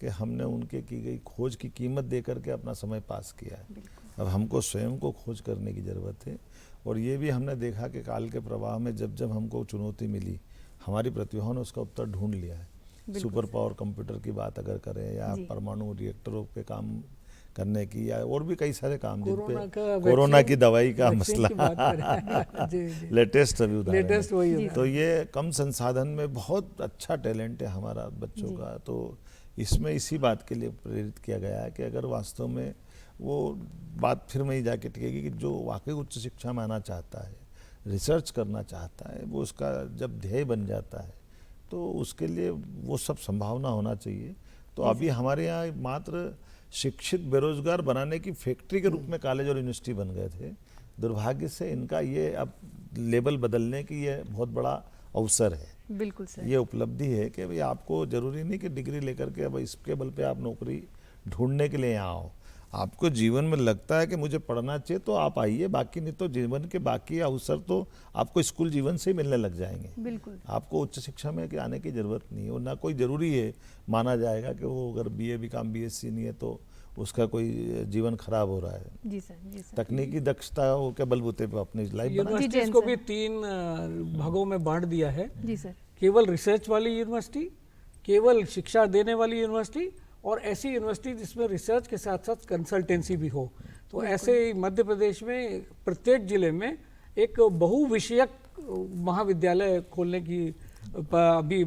कि हमने उनके की गई खोज की कीमत दे करके अपना समय पास किया है। अब हमको स्वयं को खोज करने की ज़रूरत है और ये भी हमने देखा कि काल के प्रवाह में जब जब हमको चुनौती मिली, हमारी प्रतिभाओं ने उसका उत्तर ढूंढ लिया है। सुपर पावर कंप्यूटर की बात अगर करें या परमाणु रिएक्टरों पे काम करने की या और भी कई सारे काम जिन पे कोरोना की दवाई का मसला लेटेस्ट अभी उदाहरण है। तो ये कम संसाधन में बहुत अच्छा टैलेंट है हमारा बच्चों का, तो इसमें इसी बात के लिए प्रेरित किया गया है कि अगर वास्तव में वो बात फिर वहीं जाके टिकेगी कि जो वाकई उच्च शिक्षा में आना चाहता है, रिसर्च करना चाहता है, वो उसका जब ध्येय बन जाता है तो उसके लिए वो सब संभावना होना चाहिए। तो अभी हमारे यहाँ मात्र शिक्षित बेरोजगार बनाने की फैक्ट्री के रूप में कॉलेज और यूनिवर्सिटी बन गए थे। दुर्भाग्य से इनका ये अब लेबल बदलने की ये बहुत बड़ा अवसर है। बिल्कुल सर। ये उपलब्धि है कि भाई आपको जरूरी नहीं कि डिग्री लेकर के अब इसके बल पे आप नौकरी ढूंढने के लिए यहाँ आओ। आपको जीवन में लगता है कि मुझे पढ़ना चाहिए तो आप आइए, बाकी नहीं तो जीवन के बाकी अवसर तो आपको स्कूल जीवन से ही मिलने लग जाएंगे। बिल्कुल। आपको उच्च शिक्षा में आने की जरूरत नहीं है और ना कोई जरूरी है माना जाएगा कि वो अगर BA BCom BSc नहीं है तो उसका कोई जीवन खराब हो रहा है। जी सर, जी सर। तकनीकी दक्षता के बलबूते पे अपनी लाइफ यूनिवर्सिटीज को भी 3 भागों में बांट दिया है। जी सर। केवल रिसर्च वाली यूनिवर्सिटी, केवल शिक्षा देने वाली यूनिवर्सिटी और ऐसी यूनिवर्सिटी जिसमें रिसर्च के साथ साथ कंसल्टेंसी भी हो। तो ऐसे मध्य प्रदेश में प्रत्येक जिले में एक बहुविषयक महाविद्यालय खोलने की अभी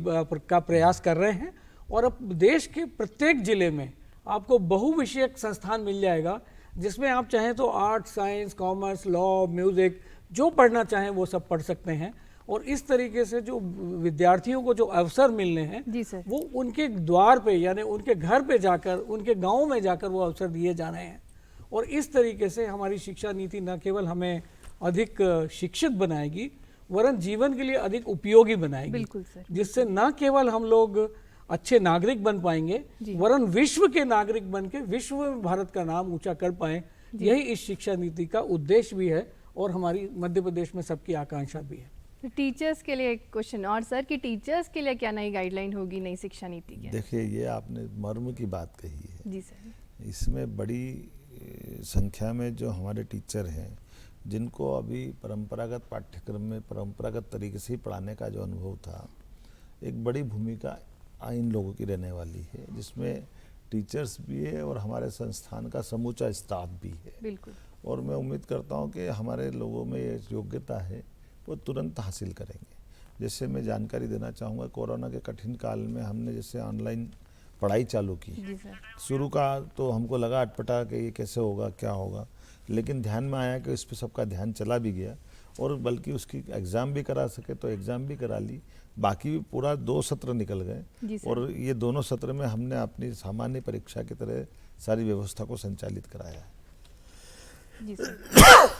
का प्रयास कर रहे हैं और अब देश के प्रत्येक जिले में आपको बहुविषयक संस्थान मिल जाएगा जिसमें आप चाहें तो art, science, commerce, law, music जो पढ़ना चाहें वो सब पढ़ सकते हैं। और इस तरीके से जो विद्यार्थियों को जो अवसर मिलने हैं वो उनके द्वार पे यानी उनके घर पे जाकर, उनके गांव में जाकर वो अवसर दिए जा रहे हैं। और इस तरीके से हमारी शिक्षा नीति न केवल हमें अधिक शिक्षित बनाएगी वरन जीवन के लिए अधिक उपयोगी बनाएगी। बिल्कुल सर। जिससे न केवल हम लोग अच्छे नागरिक बन पाएंगे वरन विश्व के नागरिक बन के विश्व में भारत का नाम ऊंचा कर पाएं। यही इस शिक्षा नीति का उद्देश्य भी है और हमारी मध्य प्रदेश में सबकी आकांक्षा भी है। टीचर्स के लिए एक क्वेश्चन और सर कि टीचर्स के लिए क्या नई गाइडलाइन होगी नई शिक्षा नीति के? देखिए ये आपने मर्म की बात कही है। जी सर। इसमें बड़ी संख्या में जो हमारे टीचर हैं जिनको अभी परंपरागत पाठ्यक्रम में परंपरागत तरीके से ही पढ़ाने का जो अनुभव था, एक बड़ी भूमिका इन लोगों की रहने वाली है जिसमें टीचर्स भी है और हमारे संस्थान का समूचा स्टाफ भी है। बिल्कुल। और मैं उम्मीद करता हूँ कि हमारे लोगों में ये योग्यता है वो तुरंत हासिल करेंगे। जैसे मैं जानकारी देना चाहूँगा, कोरोना के कठिन काल में हमने जैसे ऑनलाइन पढ़ाई चालू की, शुरू का तो हमको लगा अटपटा कि ये कैसे होगा क्या होगा, लेकिन ध्यान में आया कि इस पर सबका ध्यान चला भी गया और बल्कि उसकी एग्ज़ाम भी करा सके तो एग्ज़ाम भी करा ली। बाकी भी पूरा 2 सत्र निकल गए और ये दोनों सत्र में हमने अपनी सामान्य परीक्षा की तरह सारी व्यवस्था को संचालित कराया है। जी सर।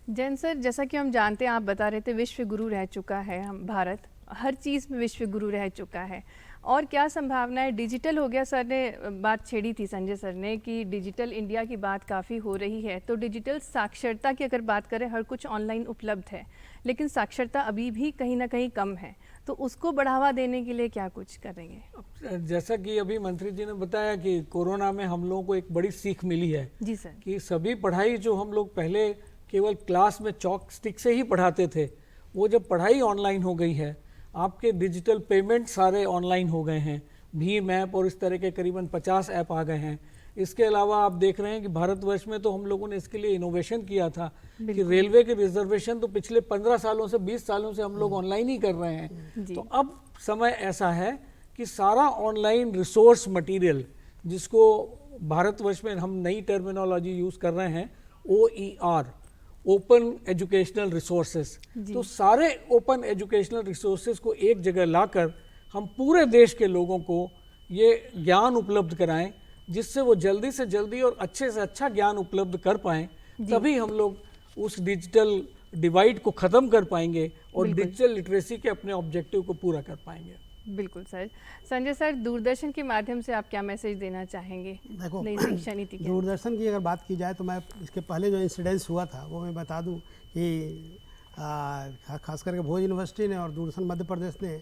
जैन सर, जैसा कि हम जानते हैं, आप बता रहे थे विश्व गुरु रह चुका है हम भारत, हर चीज़ में विश्व गुरु रह चुका है और क्या संभावना है? डिजिटल हो गया, सर ने बात छेड़ी थी संजय सर ने कि डिजिटल इंडिया की बात काफ़ी हो रही है। तो डिजिटल साक्षरता की अगर बात करें, हर कुछ ऑनलाइन उपलब्ध है लेकिन साक्षरता अभी भी कहीं ना कहीं कम है, तो उसको बढ़ावा देने के लिए क्या कुछ करेंगे? जैसा कि अभी मंत्री जी ने बताया कि कोरोना में हम लोगों को एक बड़ी सीख मिली है। जी सर। कि सभी पढ़ाई जो हम लोग पहले केवल क्लास में चॉक स्टिक से ही पढ़ाते थे, वो जब पढ़ाई ऑनलाइन हो गई है, आपके डिजिटल पेमेंट सारे ऑनलाइन हो गए हैं, भीम ऐप और इस तरह के करीबन 50 ऐप आ गए हैं। इसके अलावा आप देख रहे हैं कि भारतवर्ष में तो हम लोगों ने इसके लिए इनोवेशन किया था कि रेलवे के रिजर्वेशन तो पिछले 15 सालों से 20 सालों से हम लोग ऑनलाइन ही कर रहे हैं। तो अब समय ऐसा है कि सारा ऑनलाइन रिसोर्स मटेरियल, जिसको भारतवर्ष में हम नई टर्मिनोलॉजी यूज़ कर रहे हैं, OER, ओपन एजुकेशनल रिसोर्सेज। तो सारे ओपन एजुकेशनल रिसोर्सेज को एक जगह लाकर हम पूरे देश के लोगों को ये ज्ञान उपलब्ध कराएं, जिससे वो जल्दी से जल्दी और अच्छे से अच्छा ज्ञान उपलब्ध कर पाएं। तभी हम लोग उस डिजिटल डिवाइड को ख़त्म कर पाएंगे और डिजिटल लिटरेसी के अपने ऑब्जेक्टिव को पूरा कर पाएंगे। बिल्कुल सर। संजय सर, दूरदर्शन के माध्यम से आप क्या मैसेज देना चाहेंगे देखो, नई शिक्षा नीति के? दूरदर्शन की अगर बात की जाए तो मैं इसके पहले जो इंसिडेंस हुआ था वो मैं बता दूं कि खास करके भोज यूनिवर्सिटी ने और दूरदर्शन मध्य प्रदेश ने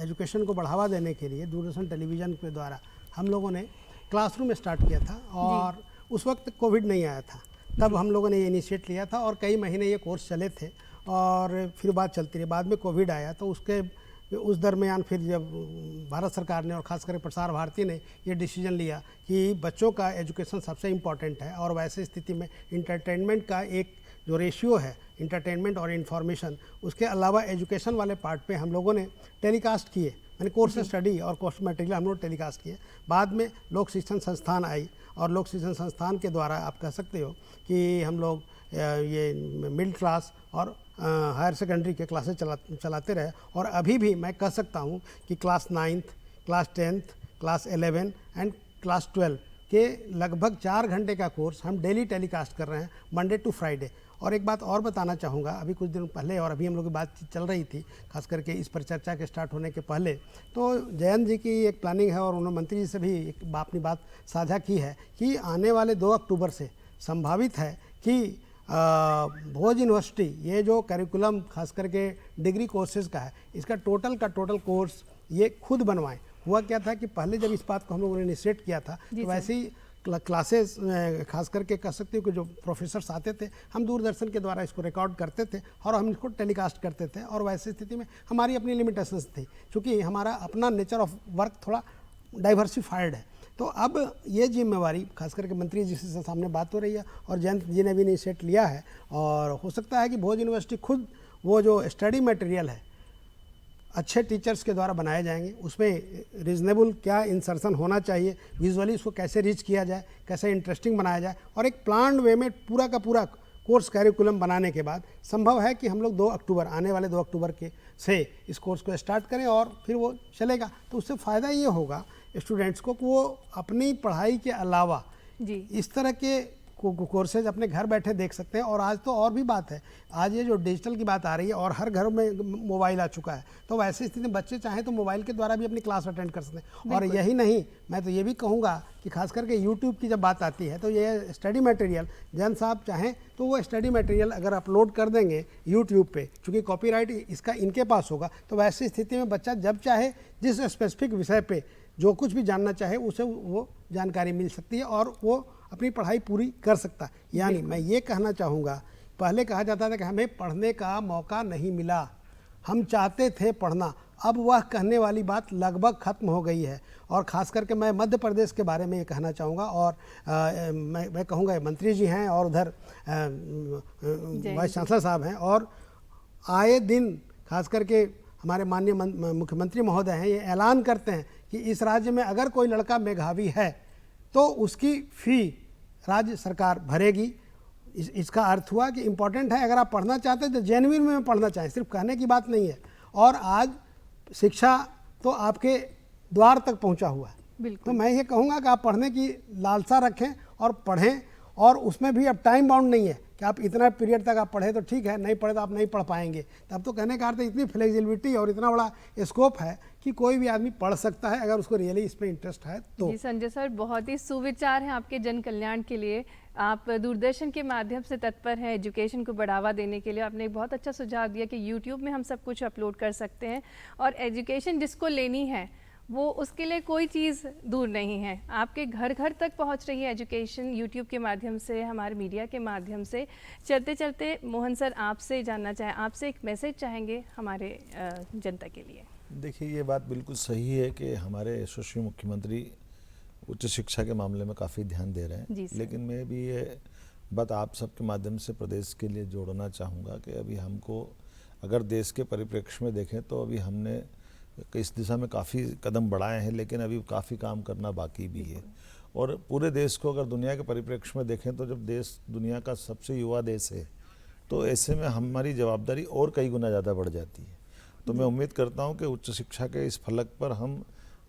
एजुकेशन को बढ़ावा देने के लिए दूरदर्शन टेलीविज़न के द्वारा हम लोगों ने क्लासरूम स्टार्ट किया था। और उस वक्त कोविड नहीं आया था, तब हम लोगों ने ये इनिशिएट लिया था और कई महीने ये कोर्स चले थे और फिर बात चलती रही। बाद में कोविड आया तो उस दरमियान फिर जब भारत सरकार ने और ख़ास करके प्रसार भारती ने ये डिसीजन लिया कि बच्चों का एजुकेशन सबसे इम्पॉर्टेंट है और वैसे स्थिति में इंटरटेनमेंट का एक जो रेशियो है, इंटरटेनमेंट और इन्फॉर्मेशन, उसके अलावा एजुकेशन वाले पार्ट पे हम लोगों ने टेलीकास्ट किए, यानी कोर्स स्टडी और कोर्स मटेरियल हम लोग टेलीकास्ट किए। बाद में लोक शिक्षण संस्थान आई और लोक शिक्षण संस्थान के द्वारा आप कह सकते हो कि हम लोग ये मिडिल क्लास और हायर सेकेंडरी के क्लासेस चलाते रहे। और अभी भी मैं कह सकता हूँ कि class 9th, class 10th, class 11 and class 12 के लगभग 4 घंटे का कोर्स हम डेली टेलीकास्ट कर रहे हैं, मंडे टू फ्राइडे। और एक बात और बताना चाहूँगा, अभी कुछ दिन पहले और अभी हम लोग की बातचीत चल रही थी, खास करके इस पर चर्चा के स्टार्ट होने के पहले, तो जयंत जी की एक प्लानिंग है और उन्होंने मंत्री जी से भी अपनी बात साझा की है कि आने वाले 2 अक्टूबर से संभावित है कि भोज यूनिवर्सिटी ये जो करिकुलम खास करके डिग्री कोर्सेज का है, इसका टोटल कोर्स ये खुद बनवाएं। हुआ क्या था कि पहले जब इस बात को हम लोगों ने इनिशिएट किया था तो वैसे ही क्लासेस खास करके कह सकते हो कि जो प्रोफेसर्स आते थे, हम दूरदर्शन के द्वारा इसको रिकॉर्ड करते थे और हम इसको टेलीकास्ट करते थे। और वैसी स्थिति में हमारी अपनी लिमिटेशंस थी, क्योंकि हमारा अपना नेचर ऑफ वर्क थोड़ा डाइवर्सिफाइड है। तो अब ये जिम्मेवारी खास करके मंत्री जी से सामने बात हो रही है और जयंत जी ने भी इनिशिएट लिया है और हो सकता है कि भोज यूनिवर्सिटी खुद वो जो स्टडी मटेरियल है अच्छे टीचर्स के द्वारा बनाए जाएंगे, उसमें रीजनेबल क्या इंसर्शन होना चाहिए, विजुअली उसको कैसे रीच किया जाए, कैसे इंटरेस्टिंग बनाया जाए, और एक प्लान्ड वे में पूरा का पूरा कोर्स कैरिकुलम बनाने के बाद संभव है कि हम लोग 2 अक्टूबर आने वाले 2 अक्टूबर के से इस कोर्स को स्टार्ट करें और फिर वो चलेगा। तो उससे फ़ायदा ये होगा स्टूडेंट्स को कि वो अपनी पढ़ाई के अलावा इस तरह के कोर्सेज अपने घर बैठे देख सकते हैं। और आज तो और भी बात है, आज ये जो डिजिटल की बात आ रही है और हर घर में मोबाइल आ चुका है, तो वैसे स्थिति में बच्चे चाहें तो मोबाइल के द्वारा भी अपनी क्लास अटेंड कर सकते हैं। और यही नहीं, मैं तो ये भी कहूँगा कि खास करके यूट्यूब की जब बात आती है तो ये स्टडी मटेरियल जैन साहब चाहें तो वो स्टडी मटेरियल अगर अपलोड कर देंगे यूट्यूब पे, चूँकि कॉपीराइट इसका इनके पास होगा, तो वैसी स्थिति में बच्चा जब चाहे जिस स्पेसिफिक विषय पे जो कुछ भी जानना चाहे उसे वो जानकारी मिल सकती है और वो अपनी पढ़ाई पूरी कर सकता है। यानी मैं ये कहना चाहूँगा, पहले कहा जाता था कि हमें पढ़ने का मौका नहीं मिला, हम चाहते थे पढ़ना, अब वह कहने वाली बात लगभग ख़त्म हो गई है। और ख़ास करके मैं मध्य प्रदेश के बारे में ये कहना चाहूँगा और मैं कहूँगा मंत्री जी हैं और उधर वाइस चांसलर साहब हैं और आए दिन खास करके हमारे माननीय मुख्यमंत्री महोदय हैं, ये ऐलान करते हैं कि इस राज्य में अगर कोई लड़का मेधावी है तो उसकी फ़ी राज्य सरकार भरेगी। इसका अर्थ हुआ कि इम्पॉर्टेंट है, अगर आप पढ़ना चाहते हैं तो जेन्युइन में पढ़ना चाहें, सिर्फ कहने की बात नहीं है। और आज शिक्षा तो आपके द्वार तक पहुंचा हुआ है। तो मैं ये कहूँगा कि आप पढ़ने की लालसा रखें और पढ़ें, और उसमें भी अब टाइम बाउंड नहीं है कि आप इतना पीरियड तक आप पढ़े तो ठीक है, नहीं पढ़े तो आप नहीं पढ़ पाएंगे। तब तो कहने का अर्थ इतनी फ्लेक्सिबिलिटी और इतना बड़ा स्कोप है कि कोई भी आदमी पढ़ सकता है अगर उसको रियली इसमें इंटरेस्ट है तो। जी संजय सर, बहुत ही सुविचार हैं आपके जन कल्याण के लिए। आप दूरदर्शन के माध्यम से तत्पर हैं एजुकेशन को बढ़ावा देने के लिए। आपने एक बहुत अच्छा सुझाव दिया कि यूट्यूब में हम सब कुछ अपलोड कर सकते हैं और एजुकेशन जिसको लेनी है वो उसके लिए कोई चीज़ दूर नहीं है, आपके घर घर तक पहुंच रही है एजुकेशन यूट्यूब के माध्यम से, हमारे मीडिया के माध्यम से। चलते चलते मोहन सर आपसे जानना चाहें, आपसे एक मैसेज चाहेंगे हमारे जनता के लिए। देखिए, ये बात बिल्कुल सही है कि हमारे यशस्वी मुख्यमंत्री उच्च शिक्षा के मामले में काफ़ी ध्यान दे रहे हैं, लेकिन मैं भी ये बात आप सबके माध्यम से प्रदेश के लिए जोड़ना चाहूँगा कि अभी हमको अगर देश के परिप्रेक्ष्य में देखें तो अभी हमने इस दिशा में काफ़ी कदम बढ़ाए हैं, लेकिन अभी काफ़ी काम करना बाकी भी है। और पूरे देश को अगर दुनिया के परिप्रेक्ष्य में देखें तो जब देश दुनिया का सबसे युवा देश है तो ऐसे में हमारी जवाबदारी और कई गुना ज़्यादा बढ़ जाती है। तो मैं उम्मीद करता हूं कि उच्च शिक्षा के इस फलक पर हम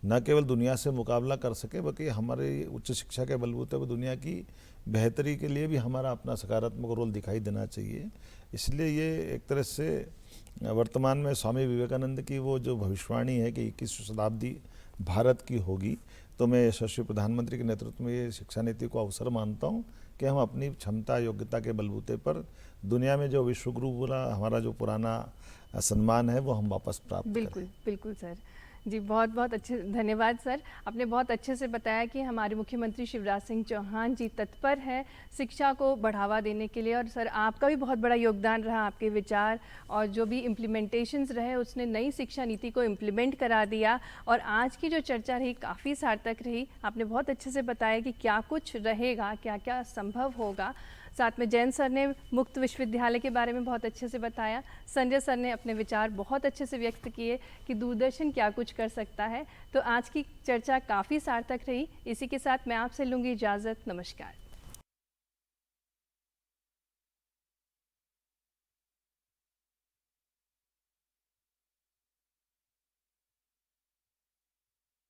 न केवल दुनिया से मुकाबला कर सके बल्कि हमारे उच्च शिक्षा के बलबूते पर दुनिया की बेहतरी के लिए भी हमारा अपना सकारात्मक रोल दिखाई देना चाहिए। इसलिए ये एक तरह से वर्तमान में स्वामी विवेकानंद की वो जो भविष्यवाणी है कि 21वीं शताब्दी भारत की होगी, तो मैं यशस्वी प्रधानमंत्री के नेतृत्व में ये शिक्षा नीति को अवसर मानता हूँ कि हम अपनी क्षमता योग्यता के बलबूते पर दुनिया में जो विश्वगुरु बोला हमारा जो पुराना सम्मान है वो हम वापस प्राप्त करें। बिल्कुल बिल्कुल सर जी, बहुत बहुत अच्छे धन्यवाद सर। आपने बहुत अच्छे से बताया कि हमारे मुख्यमंत्री शिवराज सिंह चौहान जी तत्पर हैं शिक्षा को बढ़ावा देने के लिए, और सर आपका भी बहुत बड़ा योगदान रहा, आपके विचार और जो भी इम्प्लीमेंटेशंस रहे उसने नई शिक्षा नीति को इम्प्लीमेंट करा दिया। और आज की जो चर्चा रही काफ़ी सार्थक रही, आपने बहुत अच्छे से बताया कि क्या कुछ रहेगा, क्या क्या संभव होगा। साथ में जैन सर ने मुक्त विश्वविद्यालय के बारे में बहुत अच्छे से बताया, संजय सर ने अपने विचार बहुत अच्छे से व्यक्त किए कि दूरदर्शन क्या कुछ कर सकता है। तो आज की चर्चा काफ़ी सार्थक रही। इसी के साथ मैं आपसे लूँगी इजाज़त। नमस्कार।